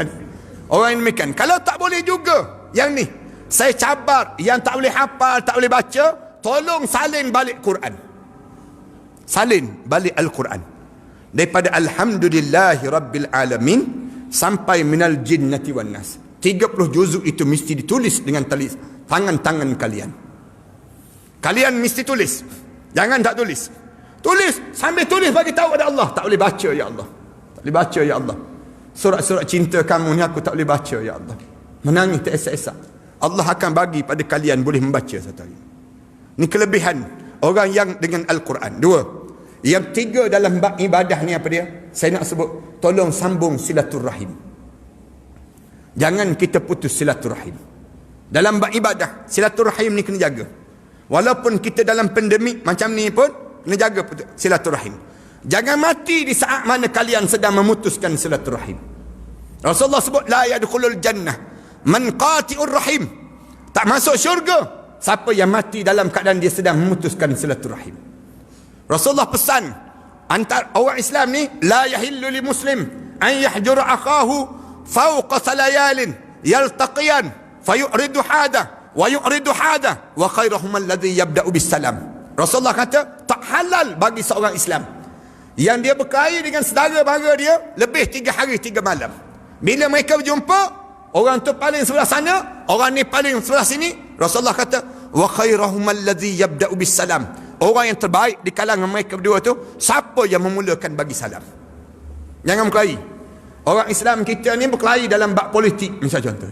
Orang yang demikian. Kalau tak boleh juga yang ni, saya cabar yang tak boleh hafal, tak boleh baca, tolong salin balik Quran. Salin balik Al-Quran. Daripada Alhamdulillahi Rabbil Alamin sampai minal jinnati wan nas. 30 juzuk itu mesti ditulis dengan tangan-tangan kalian. Kalian mesti tulis. Jangan tak tulis. Tulis, sambil tulis bagi tahu kepada Allah. Tak boleh baca ya Allah. Tak boleh baca ya Allah. Surat-surat cinta kamu ni aku tak boleh baca ya Allah. Menangis teresak-esak. Allah akan bagi pada kalian boleh membaca satu hari. Ini kelebihan orang yang dengan Al-Quran. 2. Yang 3 dalam bab ibadah ni apa dia? Saya nak sebut, tolong sambung silaturrahim. Jangan kita putus silaturrahim. Dalam bab ibadah, silaturrahim ni kena jaga. Walaupun kita dalam pandemik macam ni pun, kena jaga silaturrahim. Jangan mati di saat mana kalian sedang memutuskan silaturrahim. Rasulullah sebut, la yadkhulul jannah man qati'ur rahim. Tak masuk syurga siapa yang mati dalam keadaan dia sedang memutuskan silaturrahim. Rasulullah pesan, antara orang Islam ni, la yahillu li muslim an yahjura akhahu fawqa salayalin yaltaqiyan fayuridu hada wa yu'ridu hada wa khairuhum alladhi yabda'u bis salam. Rasulullah kata, tak halal bagi seorang Islam Yang dia berkelahi dengan saudara-mara dia lebih 3 hari 3 malam. Bila mereka berjumpa, orang tu paling sebelah sana, orang ni paling sebelah sini. Rasulullah kata, wa khairahum alladhi yabda'u bis salam. Orang yang terbaik di kalangan mereka berdua tu, siapa yang memulakan bagi salam. Jangan berkelahi. Orang Islam kita ni berkelahi dalam bab politik, misal contoh.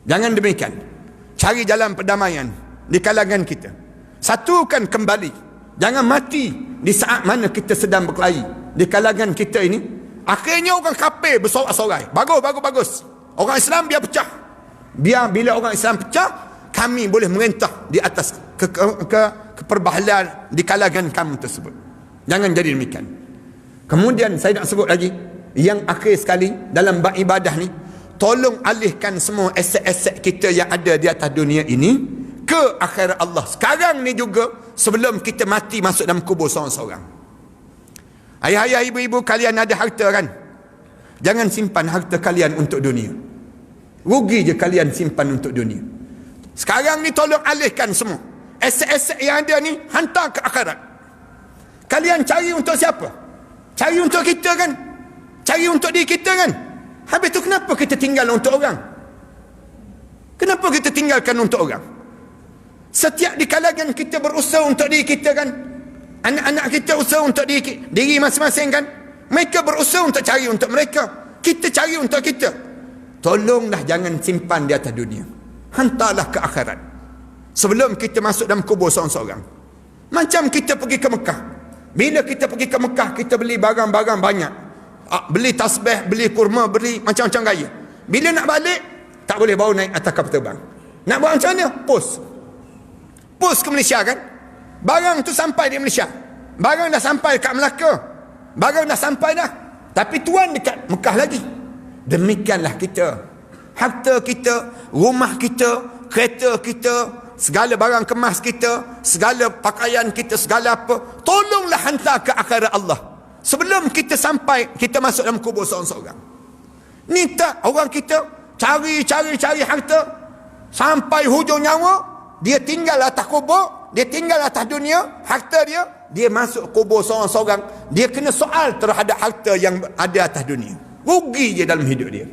Jangan demikian. Cari jalan perdamaian di kalangan kita. Satukan kembali. Jangan mati di saat mana kita sedang berkelahi di kalangan kita ini. Akhirnya orang kafir bersorak-sorai. Bagus. Orang Islam biar pecah. Biar bila orang Islam pecah, kami boleh merintah di atas keperbahalan di kalangan kamu tersebut. Jangan jadi demikian. Kemudian saya nak sebut lagi yang akhir sekali dalam bab ibadah ni, tolong alihkan semua aset-aset kita yang ada di atas dunia ini ke akhirat Allah. Sekarang ni juga, sebelum kita mati masuk dalam kubur seorang-seorang. Ayah-ayah, ibu-ibu, kalian ada harta kan? Jangan simpan harta kalian untuk dunia. Rugi je kalian simpan untuk dunia. Sekarang ni tolong alihkan semua aset-aset yang ada ni, hantar ke akhirat. Kalian cari untuk siapa? Cari untuk kita kan? Cari untuk diri kita kan? Habis tu kenapa kita tinggal untuk orang? Kenapa kita tinggalkan untuk orang? Setiap di kalangan kita berusaha untuk diri kita kan? Anak-anak kita usaha untuk diri masing-masing kan? Mereka berusaha untuk cari untuk mereka. Kita cari untuk kita. Tolonglah jangan simpan di atas dunia. Hantarlah ke akhirat. Sebelum kita masuk dalam kubur seorang-seorang. Macam kita pergi ke Mekah. Bila kita pergi ke Mekah, kita beli barang-barang banyak. Beli tasbih, beli kurma, beli macam-macam gaya. Bila nak balik, tak boleh bawa naik atas kapal terbang. Nak buat macam mana? Pos ke Malaysia kan? Barang tu sampai di Malaysia. Barang dah sampai kat Melaka. Barang dah sampai dah. Tapi tuan dekat Mekah lagi. Demikianlah kita. Harta kita, rumah kita, kereta kita, segala barang kemas kita, segala pakaian kita, segala apa, tolonglah hantar ke akhirat Allah. Sebelum kita sampai, kita masuk dalam kubur seorang-seorang. Ni tak, orang kita cari harta sampai hujung nyawa, dia tinggal atas kubur, dia tinggal atas dunia, harta dia masuk kubur seorang-seorang, dia kena soal terhadap harta yang ada atas dunia. Rugi je dalam hidup dia.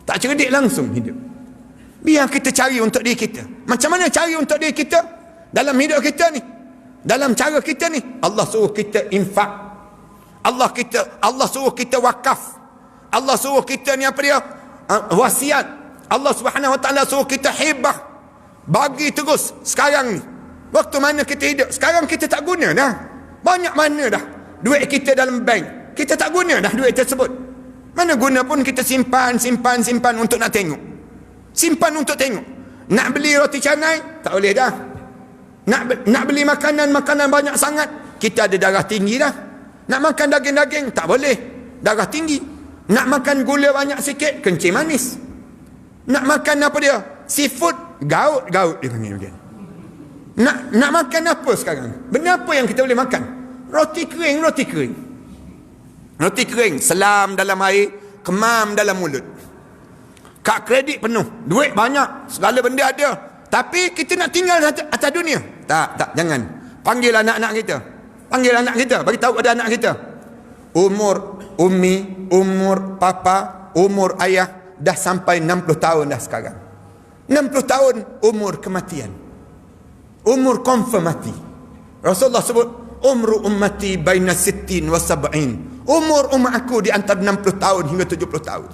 Tak cerdik langsung hidup. Biar kita cari untuk diri kita. Macam mana cari untuk diri kita? Dalam hidup kita ni, dalam cara kita ni, Allah suruh kita infak. Allah suruh kita wakaf. Allah suruh kita ni apa dia? Wasiat. Allah Subhanahu Wa Taala suruh kita hibah. Bagi terus sekarang ni. Waktu mana kita hidup, sekarang kita tak guna dah. Banyak mana dah duit kita dalam bank. Kita tak guna dah duit tersebut. Mana guna pun kita simpan untuk nak tengok. Simpan untuk tengok. Nak beli roti canai, tak boleh dah. Nak beli makanan banyak sangat, kita ada darah tinggi dah. Nak makan daging-daging, tak boleh. Darah tinggi. Nak makan gula banyak sikit, kencing manis. Nak makan apa dia? Seafood, gaut dia panggil dia. Nak makan apa sekarang? Benda apa yang kita boleh makan? Roti kering. Roti kering, selam dalam air, kemam dalam mulut. Kad kredit penuh, duit banyak, segala benda ada. Tapi kita nak tinggal atas dunia. Tak, jangan. Panggil anak-anak kita. Bagi tahu pada anak kita. Umur ummi, umur papa, umur ayah dah sampai 60 tahun dah sekarang. 60 tahun umur kematian. Umur confirm mati. Rasulullah sebut umru ummati baina 60 wa 70. Umur umat aku di antara 60 tahun hingga 70 tahun.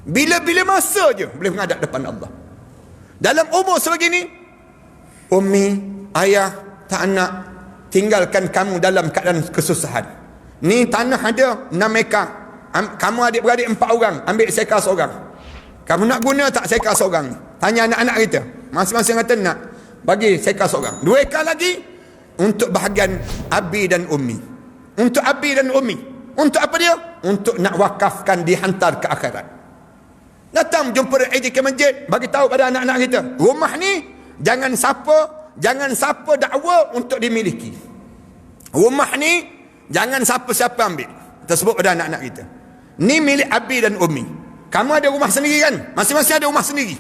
Bila-bila masa je boleh menghadap depan Allah. Dalam umur sebegini, ummi, ayah, tak nak tinggalkan kamu dalam keadaan kesusahan. Ni tanah ada 6 ekar. Kamu adik-beradik 4 orang, ambil sekar seorang. Kamu nak guna tak sekar seorang? Tanya anak-anak kita. Masing-masing kata nak. Bagi sekar seorang. 2 ekar lagi untuk bahagian abi dan ummi. Untuk abi dan ummi. Untuk apa dia? Untuk nak wakafkan, dihantar ke akhirat. Datang jumpa Eid ke masjid, bagi tahu pada anak-anak kita, rumah ni jangan siapa dakwa untuk dimiliki. Rumah ni jangan siapa-siapa ambil. Kita sebut pada anak-anak kita. Ni milik abi dan ummi. Kamu ada rumah sendiri kan? Masing-masing ada rumah sendiri.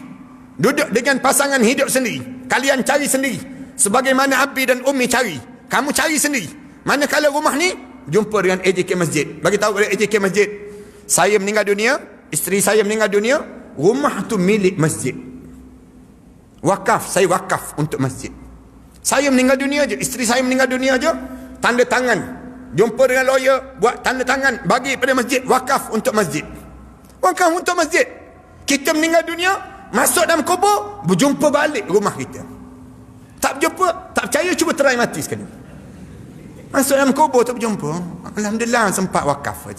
Duduk dengan pasangan hidup sendiri. Kalian cari sendiri. Sebagaimana abi dan ummi cari, kamu cari sendiri. Manakala rumah ni jumpa dengan AJK Masjid. Bagi tahu kepada AJK Masjid, saya meninggal dunia, isteri saya meninggal dunia, rumah tu milik masjid. Wakaf, saya wakaf untuk masjid. Saya meninggal dunia je, isteri saya meninggal dunia je, tanda tangan, jumpa dengan lawyer, buat tanda tangan, bagi pada masjid, wakaf untuk masjid. Wakaf untuk masjid. Kita meninggal dunia, masuk dalam kubur, berjumpa balik rumah kita. Tak berjumpa, tak percaya, cuba try mati sekali. Masuk dalam kubur tak berjumpa, alhamdulillah sempat wakaf.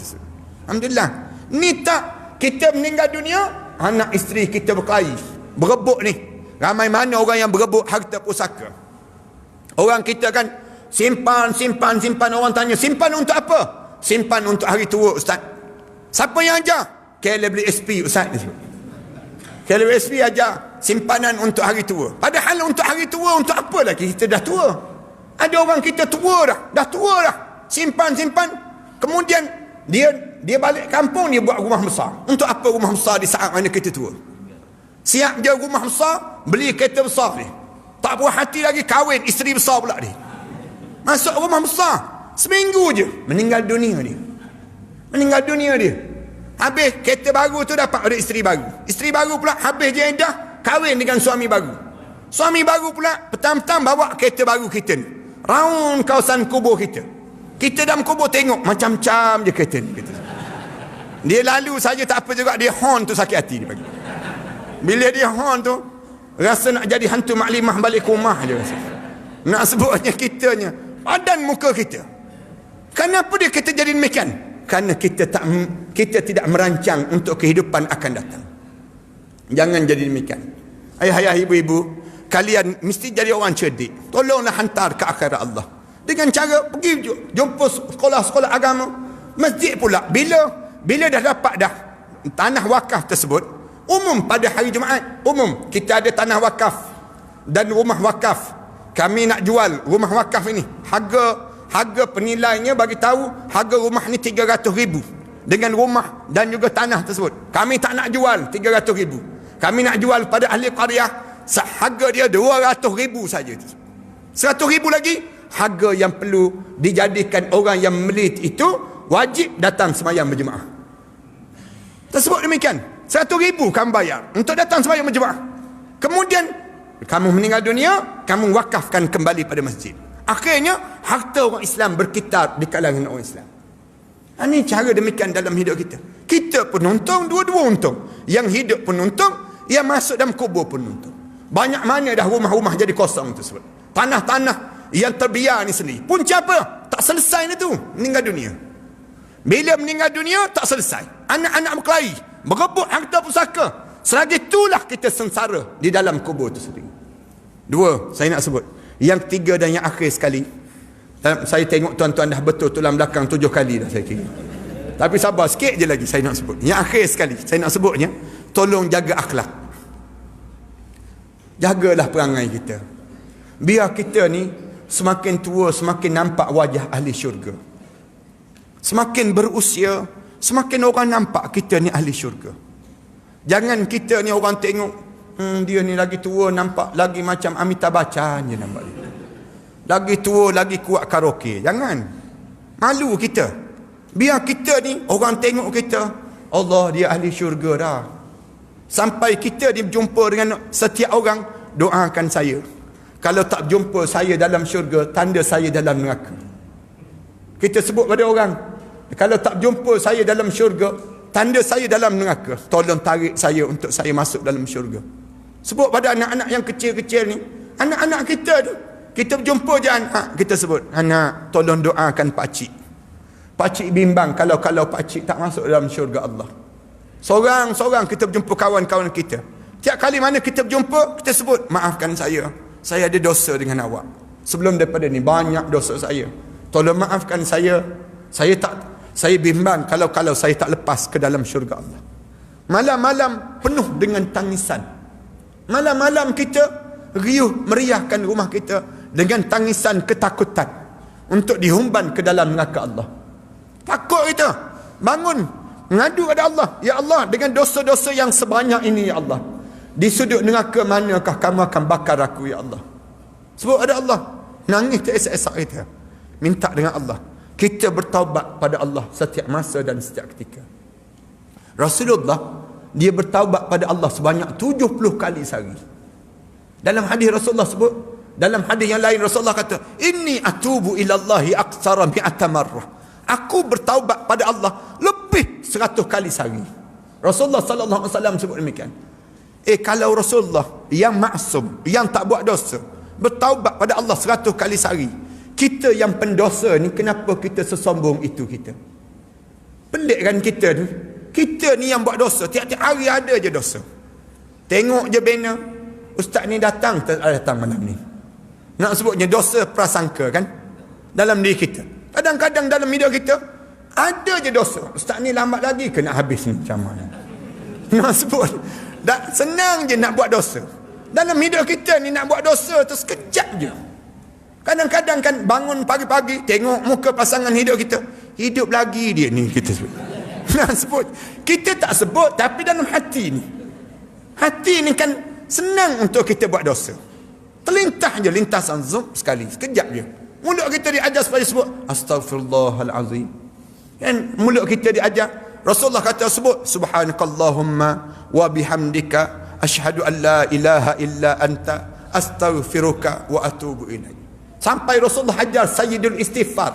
Alhamdulillah. Ni tak, kita meninggal dunia, anak isteri kita berkelahi, berebut ni. Ramai mana orang yang berebut harta pusaka. Orang kita kan simpan. Orang tanya, simpan untuk apa? Simpan untuk hari tua, ustaz. Siapa yang ajar? KLWSP, ustaz. KLWSP ajar simpanan untuk hari tua. Padahal untuk hari tua, untuk apa lagi? Kita dah tua. Ada orang kita tua dah tua dah. Simpan. Kemudian dia balik kampung, dia buat rumah besar. Untuk apa rumah besar di saat mana kita tua? Siap je rumah besar, beli kereta besar ni. Tak puas hati lagi, kahwin isteri besar pula dia. Masuk rumah besar, seminggu je meninggal dunia dia. Habis kereta baru tu dapat ada isteri baru. Isteri baru pula habis je dah kahwin dengan suami baru. Suami baru pula petang-petang bawa kereta baru kita ni round kawasan kubur kita. Kita dalam kubur tengok macam-macam je kereta ni. Dia lalu saja tak apa juga, dia horn tu sakit hati dia bagi. Bila dia horn tu, rasa nak jadi hantu maklimah balik rumah je rasa. Nak sebutnya kitanya, padan muka kita. Kenapa dia kita jadi demikian? Kerana kita tidak merancang untuk kehidupan akan datang. Jangan jadi demikian. Ayah-ayah, ibu-ibu, kalian mesti jadi orang cerdik. Tolonglah hantar ke akhirat Allah dengan cara pergi jumpa sekolah-sekolah agama, masjid pula. Bila dah dapat dah tanah wakaf tersebut, umum pada hari Jumaat, umum kita ada tanah wakaf dan rumah wakaf. Kami nak jual rumah wakaf ini. Harga penilainya bagi tahu harga rumah ni 300,000 dengan rumah dan juga tanah tersebut. Kami tak nak jual 300,000. Kami nak jual pada ahli qaryah, harga dia 200,000 saja. 100,000 lagi harga yang perlu dijadikan orang yang membeli itu wajib datang sembahyang berjemaah. Tersebut demikian. 100,000 kamu bayar untuk datang sembahyang berjemaah. Kemudian kamu meninggal dunia, kamu wakafkan kembali pada masjid. Akhirnya harta orang Islam berkitar di kalangan orang Islam. Ini cara demikian dalam hidup kita. Kita pun untung, dua-dua untung. Yang hidup pun untung, yang masuk dalam kubur pun untung. Banyak mana dah rumah-rumah jadi kosong tersebut. Tanah-tanah yang terbiar ni sendiri. Punca apa? Tak selesai tu meninggal dunia. Bila meninggal dunia tak selesai. Anak-anak berkelahi, berebut harta pusaka. Selagi itulah kita sengsara di dalam kubur itu sendiri. Dua saya nak sebut. Yang ketiga dan yang akhir sekali, saya tengok tuan-tuan dah betul tulang belakang 7 kali dah saya kira. Tapi sabar sikit je lagi saya nak sebut. Yang akhir sekali saya nak sebutnya, tolong jaga akhlak. Jagalah perangai kita. Biar kita ni semakin tua semakin nampak wajah ahli syurga. Semakin berusia semakin orang nampak kita ni ahli syurga. Jangan kita ni orang tengok dia ni lagi tua nampak lagi macam Amitabh Bachchan je nampak dia. Lagi tua lagi kuat karaoke. Jangan. Malu kita. Biar kita ni orang tengok kita, Allah dia ahli syurga dah. Sampai kita berjumpa dengan setiap orang, doakan saya. Kalau tak jumpa saya dalam syurga, tanda saya dalam neraka. Kita sebut pada orang, kalau tak jumpa saya dalam syurga, tanda saya dalam neraka. Tolong tarik saya untuk saya masuk dalam syurga. Sebut pada anak-anak yang kecil-kecil ni, anak-anak kita ni, kita berjumpa je anak, kita sebut, anak tolong doakan pakcik. Pakcik bimbang kalau pakcik tak masuk dalam syurga Allah. Seorang-seorang kita berjumpa kawan-kawan kita. Tiap kali mana kita berjumpa, kita sebut, maafkan saya ada dosa dengan awak. Sebelum daripada ni banyak dosa saya. Tolong maafkan saya bimbang kalau saya tak lepas ke dalam syurga Allah. Malam-malam penuh dengan tangisan. Malam-malam kita riuh meriahkan rumah kita dengan tangisan ketakutan untuk dihumban ke dalam neraka Allah. Takut kita. Bangun mengadu kepada Allah, ya Allah, dengan dosa-dosa yang sebanyak ini ya Allah, di sudut neraka manakah kamu akan bakar aku ya Allah. Sebut ada Allah, nangis teresak-esak kita, minta dengan Allah, Kita bertaubat pada Allah setiap masa dan setiap ketika. Rasulullah, dia bertaubat pada Allah sebanyak 70 kali sehari. Dalam hadis Rasulullah sebut, dalam hadis yang lain Rasulullah kata, inni atubu ilallahi aqsara mi'ata marrah. Aku bertaubat pada Allah lebih 100 kali sehari. Rasulullah sallallahu alaihi wasallam sebut demikian. Kalau Rasulullah yang maksum, yang tak buat dosa, bertaubat pada Allah 100 kali sehari, kita yang pendosa ni, kenapa kita sesombong itu kita? Pelik kan kita ni? Kita ni yang buat dosa, tiap-tiap hari ada je dosa. Tengok je banner, ustaz ni datang, tak datang malam ni. Nak sebutnya dosa prasangka kan? Dalam diri kita. Kadang-kadang dalam hidup kita ada je dosa. Ustaz ni lambat lagi ke nak habis ni macam mana? Nak sebut senang je nak buat dosa. Dalam hidup kita ni nak buat dosa tu sekejap je. Kadang-kadang kan bangun pagi-pagi, tengok muka pasangan hidup kita, hidup lagi dia ni, kita sebut. Nak sebut, kita tak sebut, tapi dalam hati ni, hati ni kan senang untuk kita buat dosa. Terlintah je, lintasan zoom sekali, sekejap je. Mulut kita diajar supaya sebut astaghfirullahalazim. Kan mulut kita diajar. Rasulullah kata sebut subhanakallahumma wa bihamdika asyhadu an la ilaha illa anta astaghfiruka wa atubu ilaik. Sampai Rasulullah ajar sayyidul istighfar.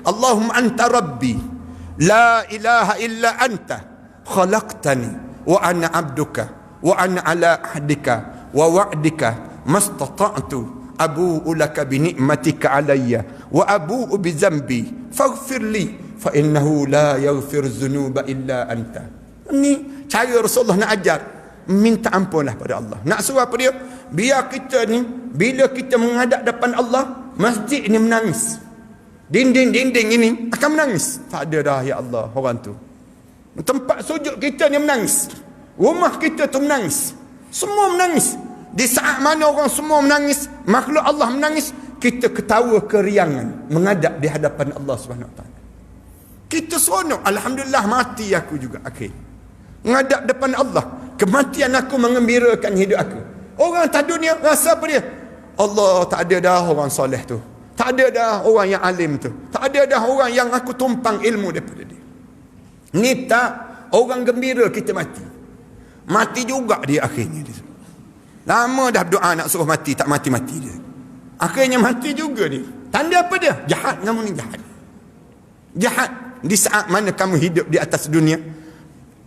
Allahumma anta rabbi la ilaha illa anta khalaqtani wa ana abduka wa ana ala ahdika wa wa'dika mastata'tu abu'u laka bi ni'matika alayya wa abu'u bi zambi faghfir li fa innahu la yaghfir dhunuba illa anta. Ni cara Rasulullah nak ajar, minta ampunlah pada Allah. Nak suruh apa dia? Biar kita ni bila kita menghadap depan Allah, masjid ni menangis, dinding-dinding ini akan menangis. Tak ada dah ya Allah orang tu. Tempat sujud kita ni menangis, rumah kita tu menangis, semua menangis. Di saat mana orang semua menangis, makhluk Allah menangis, kita ketawa keriangan menghadap di hadapan Allah Subhanahu Wa Taala. Kita seronok, alhamdulillah mati aku juga akhir. Menghadap depan Allah, kematian aku mengembirakan hidup aku. Orang tak dunia rasa apa dia? Allah, tak ada dah orang soleh tu. Tak ada dah orang yang alim tu. Tak ada dah orang yang aku tumpang ilmu daripada dia. Ni tak, orang gembira kita mati. Mati juga dia akhirnya dia. Lama dah berdoa nak suruh mati, tak mati-mati dia. Akhirnya mati juga dia. Tanda apa dia? Jahat, kamu ni jahat. Jahat. Di saat mana kamu hidup di atas dunia,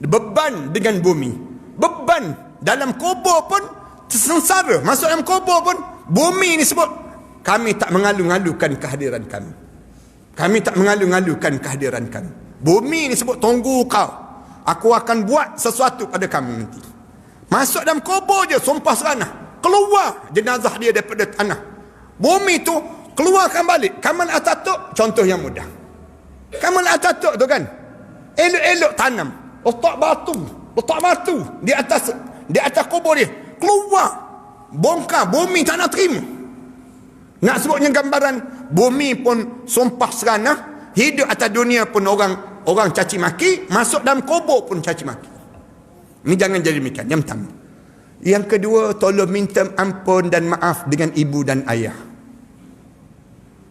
beban dengan bumi, beban dalam kubur pun sengsara. Masuk dalam kubur pun bumi ni sebut, kami tak mengalu-ngalukan kehadiran kami. Kami tak mengalu-ngalukan kehadiran kami. Bumi ni sebut, tunggu kau, aku akan buat sesuatu pada kamu nanti. Masuk dalam kubur je, sumpah seranah, keluar jenazah dia daripada tanah. Bumi tu keluarkan balik. Kamal Atatürk contoh yang mudah. Kamal Atatürk tu kan, elok-elok tanam, letak batu di atas kubur dia, keluar, bongkar, bumi tak nak terima. Nak sebutnya gambaran, bumi pun sumpah seranah, hidup atas dunia pun orang caci maki, masuk dalam kubur pun caci maki. Ini jangan jadi demikian. Yang pertama. Yang kedua, tolong minta ampun dan maaf dengan ibu dan ayah.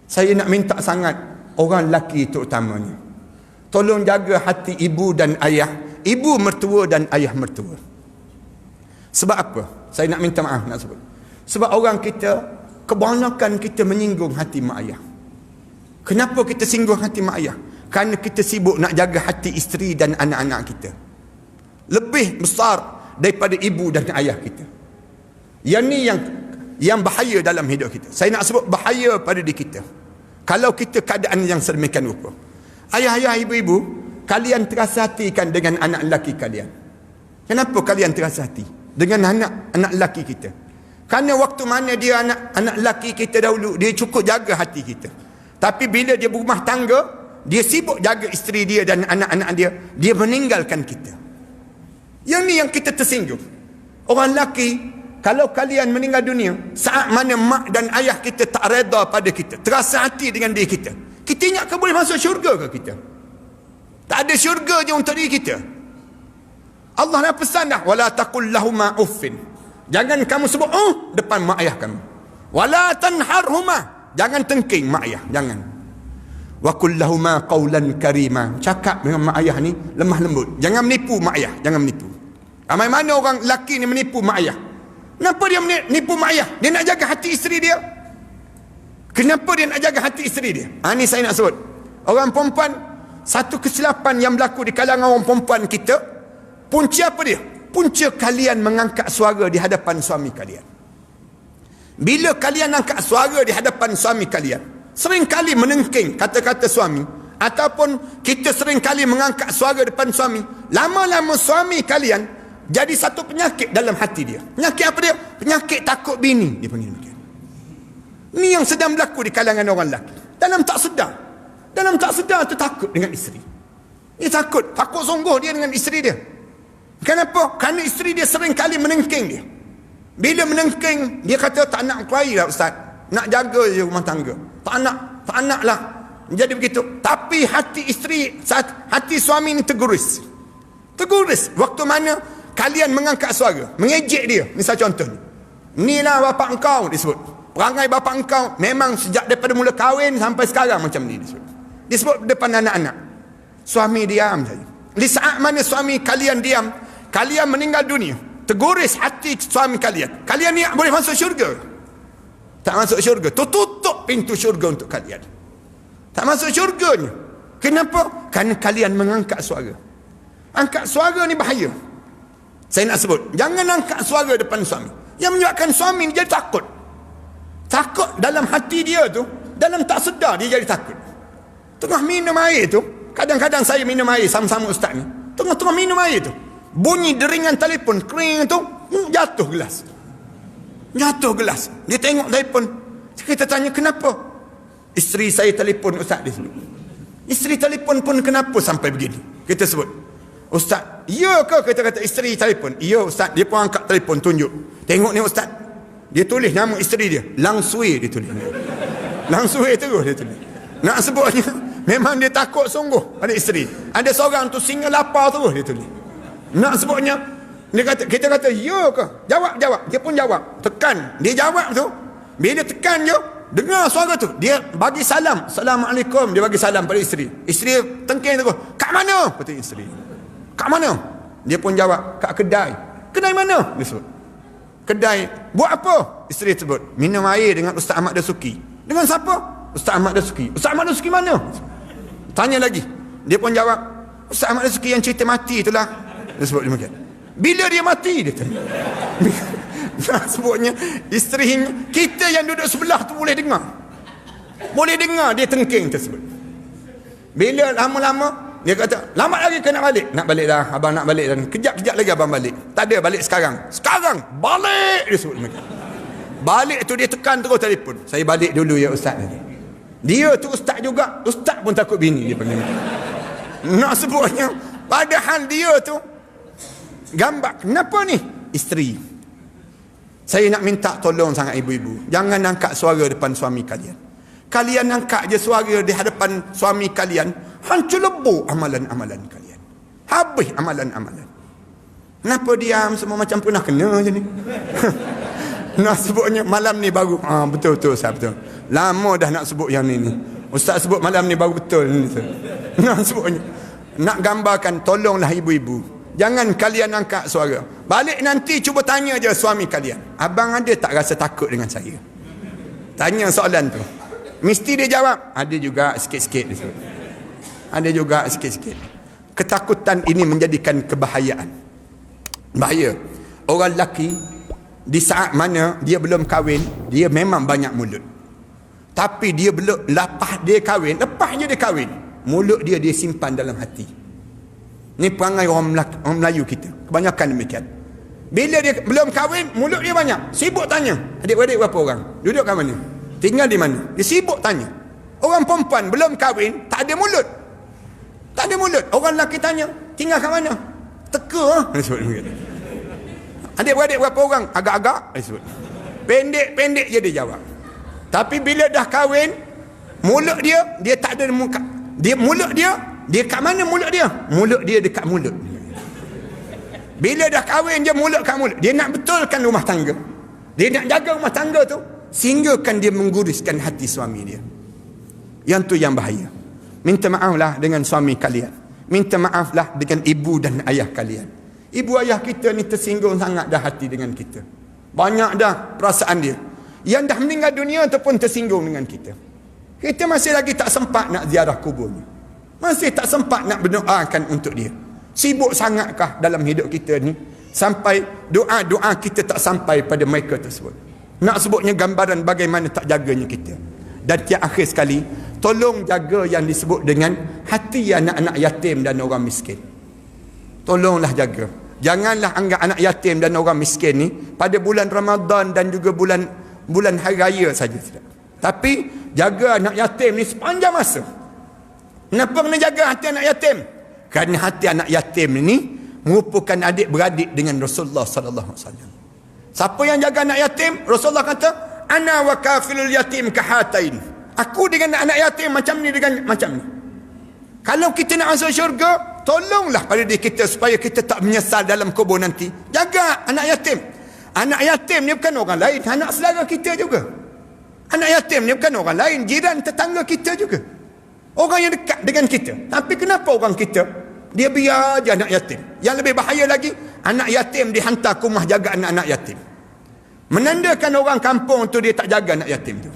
Saya nak minta sangat orang lelaki terutamanya, tolong jaga hati ibu dan ayah, ibu mertua dan ayah mertua. Sebab apa saya nak minta maaf, nak sebut? Sebab orang kita, kebanyakan kita menyinggung hati mak ayah. Kenapa kita singgung hati mak ayah? Kerana kita sibuk nak jaga hati isteri dan anak-anak kita, lebih besar daripada ibu dan ayah kita. Yang ni yang bahaya dalam hidup kita. Saya nak sebut bahaya pada diri kita kalau kita keadaan yang sedemikian rupa. Ayah-ayah, ibu-ibu, kalian terasa hatikan dengan anak lelaki kalian. Kenapa kalian terasa hati dengan anak lelaki kita? Kerana waktu mana dia anak lelaki kita dahulu, dia cukup jaga hati kita. Tapi bila dia berumah tangga, dia sibuk jaga isteri dia dan anak-anak dia meninggalkan kita. Yang ni yang kita tersinggung. Orang lelaki, kalau kalian meninggal dunia, saat mana mak dan ayah kita tak reda pada kita, terasa hati dengan diri kita, kita ingat ke boleh masuk syurga ke kita? Tak ada syurga je untuk diri kita. Allah dah pesan dah, wala taqul lahuma uffin, jangan kamu sebut depan mak ayah kamu. Wala tanharhuma, jangan tengking mak ayah, jangan. Wa qul lahuma qawlan karima. Cakap dengan mak ayah ni lemah lembut. Jangan menipu mak ayah, jangan menipu. Ramai mana orang lelaki ni menipu mak ayah. Kenapa dia menipu mak ayah? Dia nak jaga hati isteri dia. Kenapa dia nak jaga hati isteri dia? Ni saya nak sebut. Orang perempuan, satu kesilapan yang berlaku di kalangan orang perempuan kita, punca apa dia? Punca kalian mengangkat suara di hadapan suami kalian. Bila kalian angkat suara di hadapan suami kalian, sering kali menengking kata-kata suami, ataupun kita sering kali mengangkat suara depan suami, lama-lama suami kalian jadi satu penyakit dalam hati dia. Penyakit apa dia? Penyakit takut bini, dia panggil macam ni. Yang sedang berlaku di kalangan orang lelaki. Dalam tak sedar tu takut dengan isteri. Dia takut sungguh dia dengan isteri dia. Kenapa? Kerana isteri dia sering kali menengking dia. Bila menengking, dia kata tak nak kelahi lah ustaz, nak jaga je rumah tangga, tak nak lah. Jadi begitu. Tapi hati isteri, hati suami ni terguris. Waktu mana kalian mengangkat suara, mengejek dia. Misal contoh ni lah bapak engkau, disebut. Perangai bapak engkau memang sejak daripada mula kahwin sampai sekarang macam ni, disebut depan anak-anak. Suami diam saja. Di saat mana suami kalian diam, kalian meninggal dunia, terguris hati suami kalian. Kalian ni boleh masuk syurga? Tak masuk syurga. Tutup pintu syurga untuk kalian. Tak masuk syurganya. Kenapa? Kerana kalian mengangkat suara. Angkat suara ni bahaya. Saya nak sebut, jangan angkat suara depan suami. Yang menyebabkan suami ni jadi takut. Takut dalam hati dia tu, dalam tak sedar dia jadi takut. Tengah minum air tu, kadang-kadang saya minum air sama-sama ustaz ni. Tengah-tengah minum air tu, bunyi deringan telefon, kering tu, jatuh gelas. Dia tengok telefon. Kita tanya kenapa? Isteri saya telefon ustaz dia sebut. Isteri telefon pun kenapa sampai begini? Kita sebut, ustaz, ya ke? Kita kata isteri telefon. Ya ustaz, dia pun angkat telefon, tunjuk. Tengok ni ustaz, dia tulis nama isteri dia, Lang Sui, dia tulis. Lang Sui terus dia tulis. Nak sebutnya, memang dia takut sungguh pada isteri. Ada seorang tu singa lapar terus dia tulis. Nak sebutnya, kita kata ya ke? Jawab. Dia pun jawab. Tekan. Dia jawab tu. Bila tekan je, dengar suara tu, dia bagi salam. Assalamualaikum. Dia bagi salam pada isteri. Isteri tengking terus. Kat mana? Kata isteri. Kat mana? Dia pun jawab, kat kedai. Kedai mana? Dia sebut. Kedai. Buat apa? Isteri sebut, minum air dengan Ustaz Ahmad Dasuki. Dengan siapa? Ustaz Ahmad Dasuki. Ustaz Ahmad Dasuki mana? Tanya lagi. Dia pun jawab, Ustaz Ahmad Dasuki yang cerita mati itulah. Dia sebut demikian. Bila dia mati? Dia tanya. Nah, sebutnya isterinya, kita yang duduk sebelah tu boleh dengar. Boleh dengar dia tengking tersebut. Bila lama-lama dia kata, lambat lagi ke nak balik? Nak balik dah, abang nak balik dah. Kejap-kejap lagi abang balik. Tak ada, balik sekarang. Sekarang, balik! Dia sebut macam. Balik tu dia tekan terus telefon. Saya balik dulu ya ustaz. Dia tu ustaz juga. Ustaz pun takut bini, dia panggil. Nak sebutnya, padahal dia tu gambar. Kenapa ni? Isteri. Saya nak minta tolong sangat ibu-ibu. Jangan angkat suara depan suami kalian. Kalian angkat je suara di hadapan suami kalian, hancur lebur amalan-amalan kalian. Habis amalan-amalan. Kenapa diam semua macam pernah kena je ni? Nak sebutnya malam ni baru. Betul-betul Ustaz, betul. Lama dah nak sebut yang ni. Ustaz sebut malam ni baru betul ni. Nak sebutnya, nak gambarkan, tolonglah ibu-ibu. Jangan kalian angkat suara. Balik nanti cuba tanya je suami kalian, abang ada tak rasa takut dengan saya? Tanya soalan tu. Mesti dia jawab, ada juga sikit-sikit. Ada juga sikit-sikit. Ketakutan ini menjadikan kebahayaan. Bahaya. Orang lelaki, di saat mana dia belum kahwin, dia memang banyak mulut. Tapi dia belum, lepas dia kahwin, lepas je dia kahwin, mulut dia simpan dalam hati. Ni perangai orang Melayu kita. Kebanyakan demikian. Bila dia belum kahwin, mulut dia banyak. Sibuk tanya, adik-adik berapa orang? Duduk kat mana? Tinggal di mana? Dia sibuk tanya. Orang perempuan belum kahwin, tak ada mulut. Tak ada mulut. Orang lelaki tanya, tinggal kat mana? Teka. Adik-adik berapa orang? Agak-agak. Pendek-pendek je dia jawab. Tapi bila dah kahwin, mulut dia tak ada muka. Mulut dia kat mana mulut dia? Mulut dia dekat mulut. Bila dah kahwin je mulut kat mulut. Dia nak betulkan rumah tangga. Dia nak jaga rumah tangga tu, sehingga kan dia mengguriskan hati suami dia. Yang tu yang bahaya. Minta maaflah dengan suami kalian. Minta maaflah dengan ibu dan ayah kalian. Ibu ayah kita ni tersinggung sangat dah hati dengan kita. Banyak dah perasaan dia. Yang dah meninggal dunia tu pun tersinggung dengan kita. Kita masih lagi tak sempat nak ziarah kuburnya. Masih tak sempat nak berdoakan untuk dia. Sibuk sangatkah dalam hidup kita ni sampai doa-doa kita tak sampai pada mereka tersebut? Nak sebutnya gambaran bagaimana tak jaganya kita. Dan yang akhir sekali, tolong jaga yang disebut dengan hati anak-anak yatim dan orang miskin. Tolonglah jaga. Janganlah anggap anak yatim dan orang miskin ni pada bulan Ramadan dan juga bulan hari raya saja. Tapi jaga anak yatim ni sepanjang masa. Kenapa kena jaga hati anak yatim? Kerana hati anak yatim ni merupakan adik-beradik dengan Rasulullah sallallahu alaihi wasallam. Siapa yang jaga anak yatim? Rasulullah kata, ana wa kafilul yatim kahatain. Aku dengan anak yatim macam ni dengan macam ni. Kalau kita nak masuk syurga, tolonglah pada diri kita supaya kita tak menyesal dalam kubur nanti. Jaga anak yatim. Anak yatim ni bukan orang lain, anak saudara kita juga. Anak yatim ni bukan orang lain, jiran tetangga kita juga. Orang yang dekat dengan kita. Tapi kenapa orang kita dia biar je anak yatim? Yang lebih bahaya lagi, anak yatim dihantar ke rumah jaga anak-anak yatim. Menandakan orang kampung tu dia tak jaga anak yatim tu.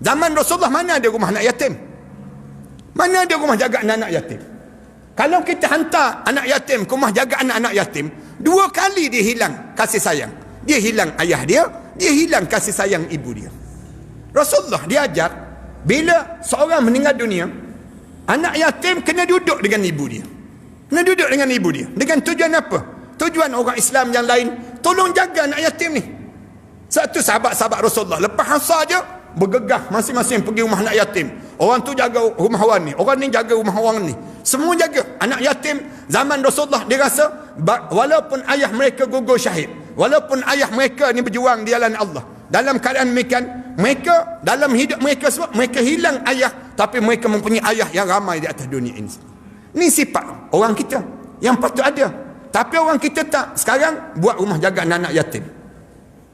Zaman Rasulullah mana ada rumah anak yatim? Mana ada rumah jaga anak-anak yatim? Kalau kita hantar anak yatim ke rumah jaga anak-anak yatim, 2 kali dia hilang kasih sayang. Dia hilang ayah dia hilang kasih sayang ibu dia. Rasulullah dia ajar, bila seorang meninggal dunia, anak yatim kena duduk dengan ibu dia. Kena duduk dengan ibu dia. Dengan tujuan apa? Tujuan orang Islam yang lain, tolong jaga anak yatim ni. Satu sahabat-sahabat Rasulullah lepas asar je bergegah masing-masing pergi rumah anak yatim. Orang tu jaga rumah orang ni, orang ni jaga rumah orang ni. Semua jaga anak yatim. Zaman Rasulullah dia rasa walaupun ayah mereka gugur syahid, walaupun ayah mereka ni berjuang di jalan Allah, dalam keadaan demikian, mereka dalam hidup mereka sebab mereka hilang ayah, tapi mereka mempunyai ayah yang ramai di atas dunia ini. Ini sifat orang kita yang patut ada. Tapi orang kita tak. Sekarang buat rumah jaga anak-anak yatim.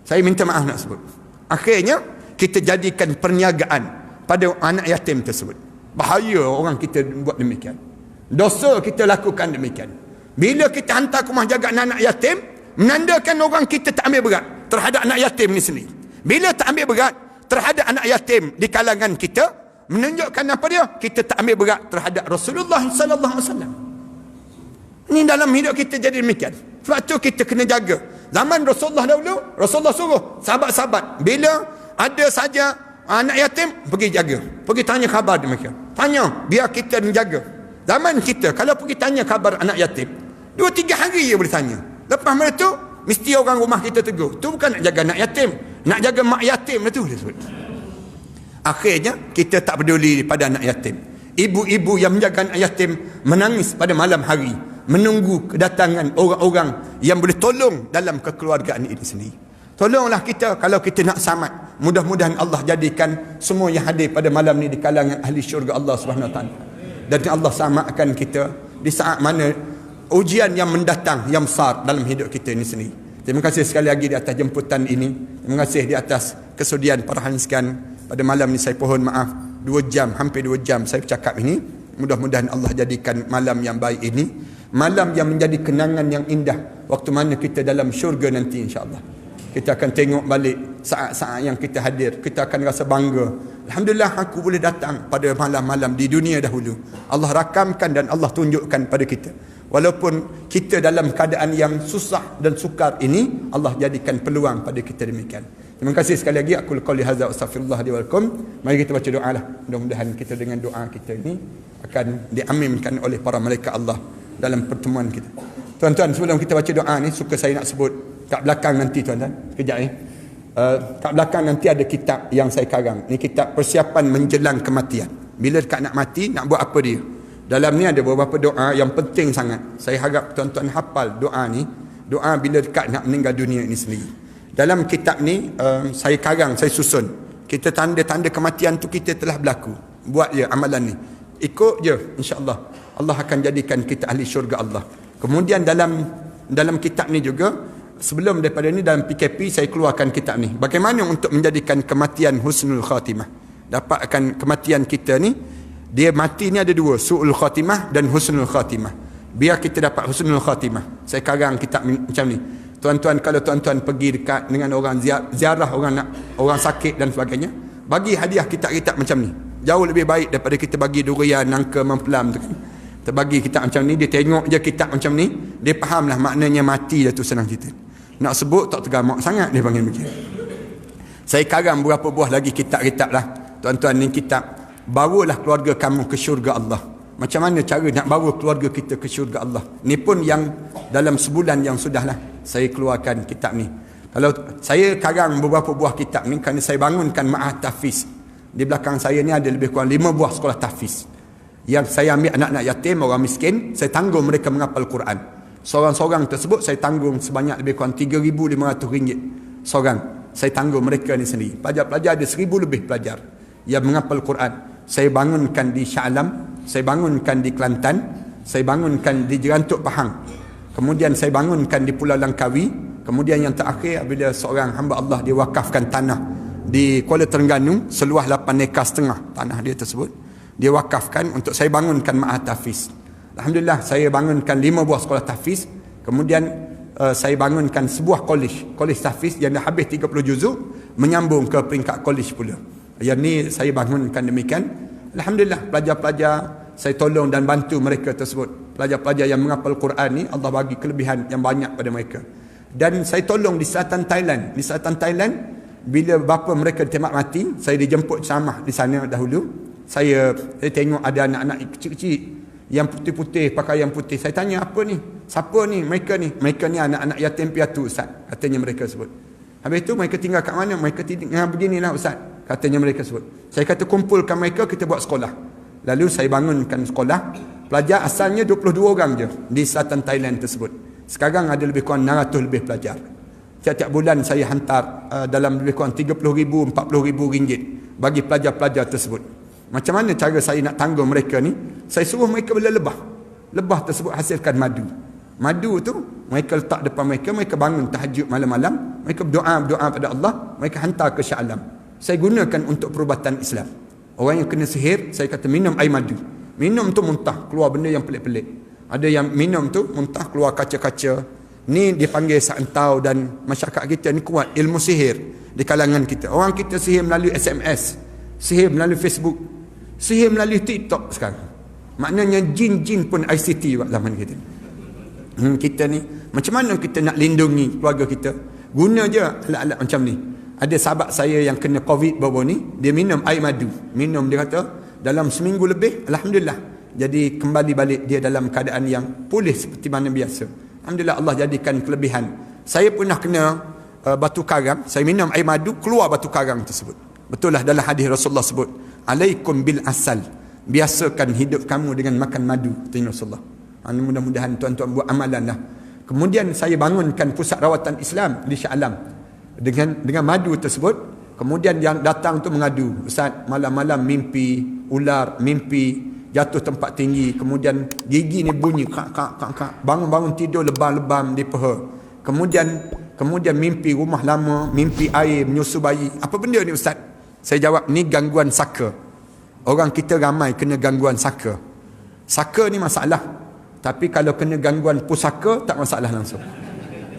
Saya minta maaf nak sebut. Akhirnya kita jadikan perniagaan pada anak yatim tersebut. Bahaya orang kita buat demikian. Dosa kita lakukan demikian. Bila kita hantar ke rumah jaga anak-anak yatim, menandakan orang kita tak ambil berat terhadap anak yatim ni sendiri. Bila tak ambil berat terhadap anak yatim di kalangan kita, menunjukkan apa dia? Kita tak ambil berat terhadap Rasulullah sallallahu alaihi wasallam. Ini dalam hidup kita jadi demikian. Sebab tu kita kena jaga. Zaman Rasulullah dahulu, Rasulullah suruh sahabat-sahabat, bila ada saja anak yatim, pergi jaga. Pergi tanya khabar mereka. Tanya, biar kita menjaga. Zaman kita, kalau pergi tanya khabar anak yatim, 2-3 hari je boleh tanya. Lepas mereka tu, mesti orang rumah kita tegur. Tu bukan nak jaga anak yatim, nak jaga mak yatim lah tu. Akhirnya, kita tak peduli pada anak yatim. Ibu-ibu yang menjaga anak yatim menangis pada malam hari, menunggu kedatangan orang-orang yang boleh tolong dalam kekeluargaan ini sendiri. Tolonglah kita kalau kita nak selamat. Mudah-mudahan Allah jadikan semua yang hadir pada malam ni di kalangan ahli syurga Allah Subhanahu Wa Taala. Dan Allah selamatkan kita di saat mana ujian yang mendatang yang besar dalam hidup kita ini sendiri. Terima kasih sekali lagi di atas jemputan ini. Terima kasih di atas kesudian perhatian sekalian. Pada malam ni saya pohon maaf 2 jam, hampir 2 jam saya bercakap ini. Mudah-mudahan Allah jadikan malam yang baik ini malam yang menjadi kenangan yang indah waktu mana kita dalam syurga nanti insya-Allah. Kita akan tengok balik saat-saat yang kita hadir, kita akan rasa bangga. Alhamdulillah aku boleh datang pada malam-malam di dunia dahulu. Allah rakamkan dan Allah tunjukkan pada kita. Walaupun kita dalam keadaan yang susah dan sukar ini, Allah jadikan peluang pada kita demikian. Terima kasih sekali lagi. Aku qouli hadza astaghfirullah li wa lakum. Mari kita baca doa lah. Mudah-mudahan kita dengan doa kita ini akan diaminkan oleh para malaikat Allah dalam pertemuan kita. Tuan-tuan, sebelum kita baca doa ni, suka saya nak sebut kat belakang nanti tuan-tuan. Sekejap ni. Kat belakang nanti ada kitab yang saya karang. Ini kitab persiapan menjelang kematian. Bila dekat nak mati, nak buat apa dia? Dalam ni ada beberapa doa yang penting sangat. Saya harap tuan-tuan hafal doa ni. Doa bila dekat nak meninggal dunia ini sendiri. Dalam kitab ni, saya karang, saya susun. Kita tanda-tanda kematian tu kita telah berlaku. Buat je amalan ni. Ikut je, insya-Allah. Allah akan jadikan kita ahli syurga Allah. Kemudian dalam kitab ni juga, sebelum daripada ni dalam PKP saya keluarkan kitab ni. Bagaimana untuk menjadikan kematian husnul khatimah. Dapatkan kematian kita ni Dia mati ni ada dua, su'ul khatimah dan husnul khatimah. Biar kita dapat husnul khatimah. Saya karang kitab macam ni. Tuan-tuan, kalau tuan-tuan pergi dekat dengan orang ziarah orang sakit dan sebagainya, bagi hadiah kitab-kitab macam ni. Jauh lebih baik daripada kita bagi durian, nangka, mempelam tu kan. Kita bagi kitab macam ni, dia tengok je kitab macam ni, dia fahamlah maknanya mati dah tu, senang cerita. Nak sebut tak tergamak sangat dia panggil begini. Saya karang berapa buah lagi kitab-kitab lah. Tuan-tuan, ni kitab bawalah keluarga kamu ke syurga Allah. Macam mana cara nak bawa keluarga kita ke syurga Allah. Ni pun yang dalam sebulan yang sudah lah saya keluarkan kitab ni. Kalau saya karang beberapa buah kitab ni kerana saya bangunkan ma'had tahfiz. Di belakang saya ni ada lebih kurang 5 buah sekolah tahfiz. Yang saya ambil anak-anak yatim, orang miskin, saya tanggung mereka menghafal Quran. Seorang-seorang tersebut saya tanggung sebanyak lebih kurang RM3,500 seorang. Saya tanggung mereka ni sendiri. Pelajar-pelajar ada 1,000 lebih pelajar yang menghafal Quran. Saya bangunkan di Shah Alam, saya bangunkan di Kelantan, saya bangunkan di Jerantuk Pahang. Kemudian saya bangunkan di Pulau Langkawi. Kemudian yang terakhir, bila seorang hamba Allah dia wakafkan tanah di Kuala Terengganu seluas 8,5 ekar tanah dia tersebut. Dia wakafkan untuk saya bangunkan ma'had tahfiz. Alhamdulillah, saya bangunkan 5 buah sekolah tahfiz. Kemudian saya bangunkan sebuah kolej tahfiz yang dah habis 30 juzuk, menyambung ke peringkat kolej pula. Yang ni saya bangunkan demikian. Alhamdulillah, pelajar-pelajar saya tolong dan bantu mereka tersebut. Pelajar-pelajar yang menghafal Quran ni, Allah bagi kelebihan yang banyak pada mereka. Dan saya tolong di selatan Thailand. Di selatan Thailand, bila bapa mereka ditembak mati, saya dijemput ceramah di sana dahulu. Saya tengok ada anak-anak kecil-kecil yang putih-putih, pakaian putih. Saya tanya, apa ni? Siapa ni? Mereka ni anak-anak yatim piatu, Ustaz. Katanya mereka sebut. Habis tu mereka tinggal kat mana? Mereka tinggal beginilah, Ustaz. Katanya mereka sebut. Saya kata, kumpulkan mereka, kita buat sekolah. Lalu saya bangunkan sekolah. Pelajar asalnya 22 orang je di selatan Thailand tersebut. Sekarang ada lebih kurang 600 lebih pelajar. Tiap-tiap bulan saya hantar dalam lebih kurang 30,000, 40,000 ringgit bagi pelajar-pelajar tersebut. Macam mana cara saya nak tanggung mereka ni? Saya suruh mereka bela lebah. Lebah tersebut hasilkan madu. Madu tu mereka letak depan mereka, mereka bangun tahajud malam-malam, mereka berdoa pada Allah, mereka hantar ke Shah Alam. Saya gunakan untuk perubatan Islam. Orang yang kena sihir, saya kata minum air madu. Minum tu muntah, keluar benda yang pelik-pelik. Ada yang minum tu muntah, keluar kaca-kaca. Ni dipanggil sa'antau, dan masyarakat kita ni kuat ilmu sihir di kalangan kita. Orang kita sihir melalui SMS, sihir melalui Facebook, sihir melalui TikTok sekarang. Maknanya jin-jin pun ICT zaman kita. Kita ni macam mana kita nak lindungi keluarga kita? Guna je alat-alat macam ni. Ada sahabat saya yang kena COVID baru ni, dia minum air madu. Minum, dia kata dalam seminggu lebih, alhamdulillah, jadi kembali balik dia dalam keadaan yang pulih seperti mana biasa. Alhamdulillah, Allah jadikan kelebihan. Saya pernah kena batu karang. Saya minum air madu, keluar batu karang tersebut. Betul lah dalam hadis Rasulullah sebut, alaikum bil asal, biasakan hidup kamu dengan makan madu, kata Rasulullah. Mudah-mudahan tuan-tuan buat amalan lah. Kemudian saya bangunkan pusat rawatan Islam di Shah Alam dengan madu tersebut. Kemudian yang datang tu mengadu, Ustaz, malam-malam mimpi ular, mimpi jatuh tempat tinggi, kemudian gigi ni bunyi kak, bangun-bangun tidur lebam-lebam di peha. Kemudian mimpi rumah lama, mimpi air, menyusu bayi. Apa benda ni, Ustaz? Saya jawab, ni gangguan saka. Orang kita ramai kena gangguan saka. Saka ni masalah. Tapi kalau kena gangguan pusaka, tak masalah langsung.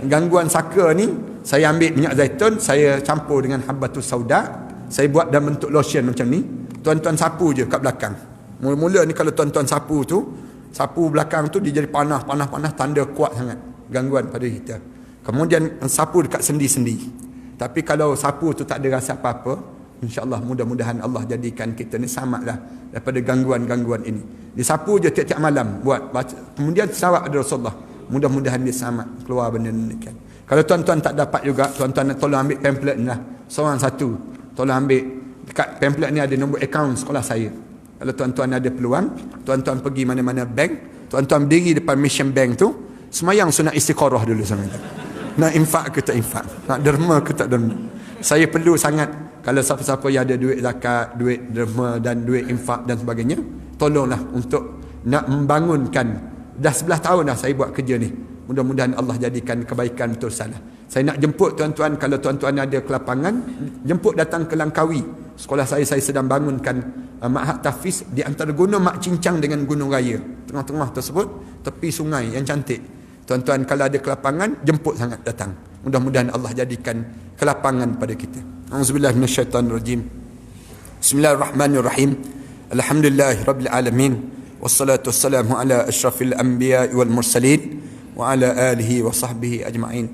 Gangguan saka ni, saya ambil minyak zaitun, saya campur dengan habbatus sauda, saya buat dalam bentuk lotion macam ni. Tuan-tuan sapu je kat belakang. Mula-mula ni kalau tuan-tuan sapu belakang tu, dia jadi panas, tanda kuat sangat gangguan pada kita. Kemudian sapu dekat sendi-sendi. Tapi kalau sapu tu tak ada rasa apa-apa, insya-Allah mudah-mudahan Allah jadikan kita ni selamatlah daripada gangguan-gangguan ini. Disapu je tiap-tiap malam buat baca. Kemudian salawat pada Rasulullah. Mudah-mudahan dia selamat keluar benda ni kan. Kalau tuan-tuan tak dapat juga, tuan-tuan tolong ambil pamphlet ni lah. Seorang satu. Tolong ambil. Dekat pamphlet ni ada nombor akaun sekolah saya. Kalau tuan-tuan ada peluang, tuan-tuan pergi mana-mana bank, tuan-tuan berdiri depan mission bank tu, semayang sunat istiqarah dulu sama tu. Nak infak ke tak infak? Nak derma ke tak derma? Saya perlu sangat. Kalau siapa-siapa yang ada duit zakat, duit derma dan duit infak dan sebagainya, tolonglah untuk nak membangunkan. Dah 11 tahun dah saya buat kerja ni. Mudah-mudahan Allah jadikan kebaikan betul salah. Saya nak jemput tuan-tuan, kalau tuan-tuan ada kelapangan, jemput datang ke Langkawi. Sekolah saya sedang bangunkan Mak Hak Tafiz di antara gunung Mak Cincang dengan Gunung Raya. Tengah-tengah tersebut, tepi sungai yang cantik. Tuan-tuan kalau ada kelapangan, jemput sangat datang. Mudah-mudahan Allah jadikan kelapangan pada kita. Auzubillahi minasyaitanirrajim. Bismillahirrahmanirrahim. Alhamdulillahirabbil alamin. Wassalatu wassalamu ala asyrafil anbiya'i wal mursalin wa ala alihi wa sahbihi ajma'in.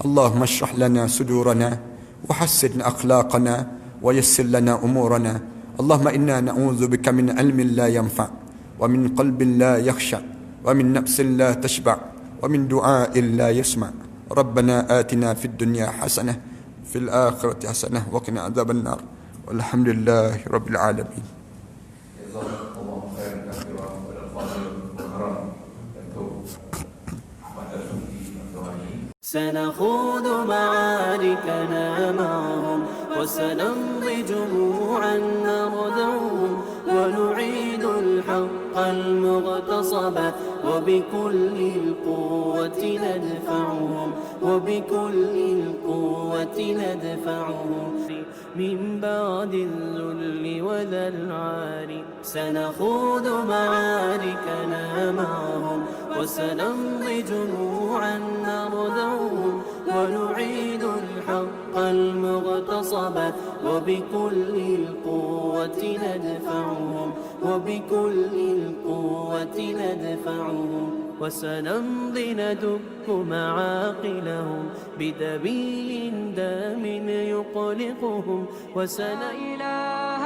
Allahumma shrah lana sudurana wa hassin akhlaqana wa yassir lana umurana. Allahumma inna na'udzu bika min ilmin la yanfa' wa min qalbin la yakhsha' wa min nafsin la tashba' wa min du'a'in la yasma'. Rabbana atina fid dunya hasanah fil akhirati hasanah wa qina adzaban nar. Walhamdulillahi rabbil alamin. سنخوض معاركنا معهم وسنمضي جموعا نردعهم ونعيد الحق المغتصب وبكل القوة ندفعهم وبكل القوة ندفعهم من بعد الذل وذا العار. سنخوض معاركنا معهم وسنمضي جموعا نردعهم ونعيد الحق المغتصب وبكل القوة ندفعهم وبكل القوة ندفعهم وسنمضي ندك معاقلهم بدبيل دام يقلقهم لا إله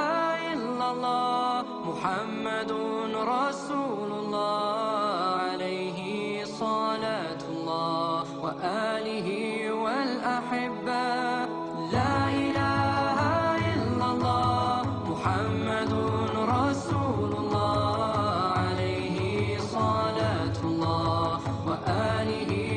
إلا الله محمد رسول الله عليه صلاة الله وآله والأحبة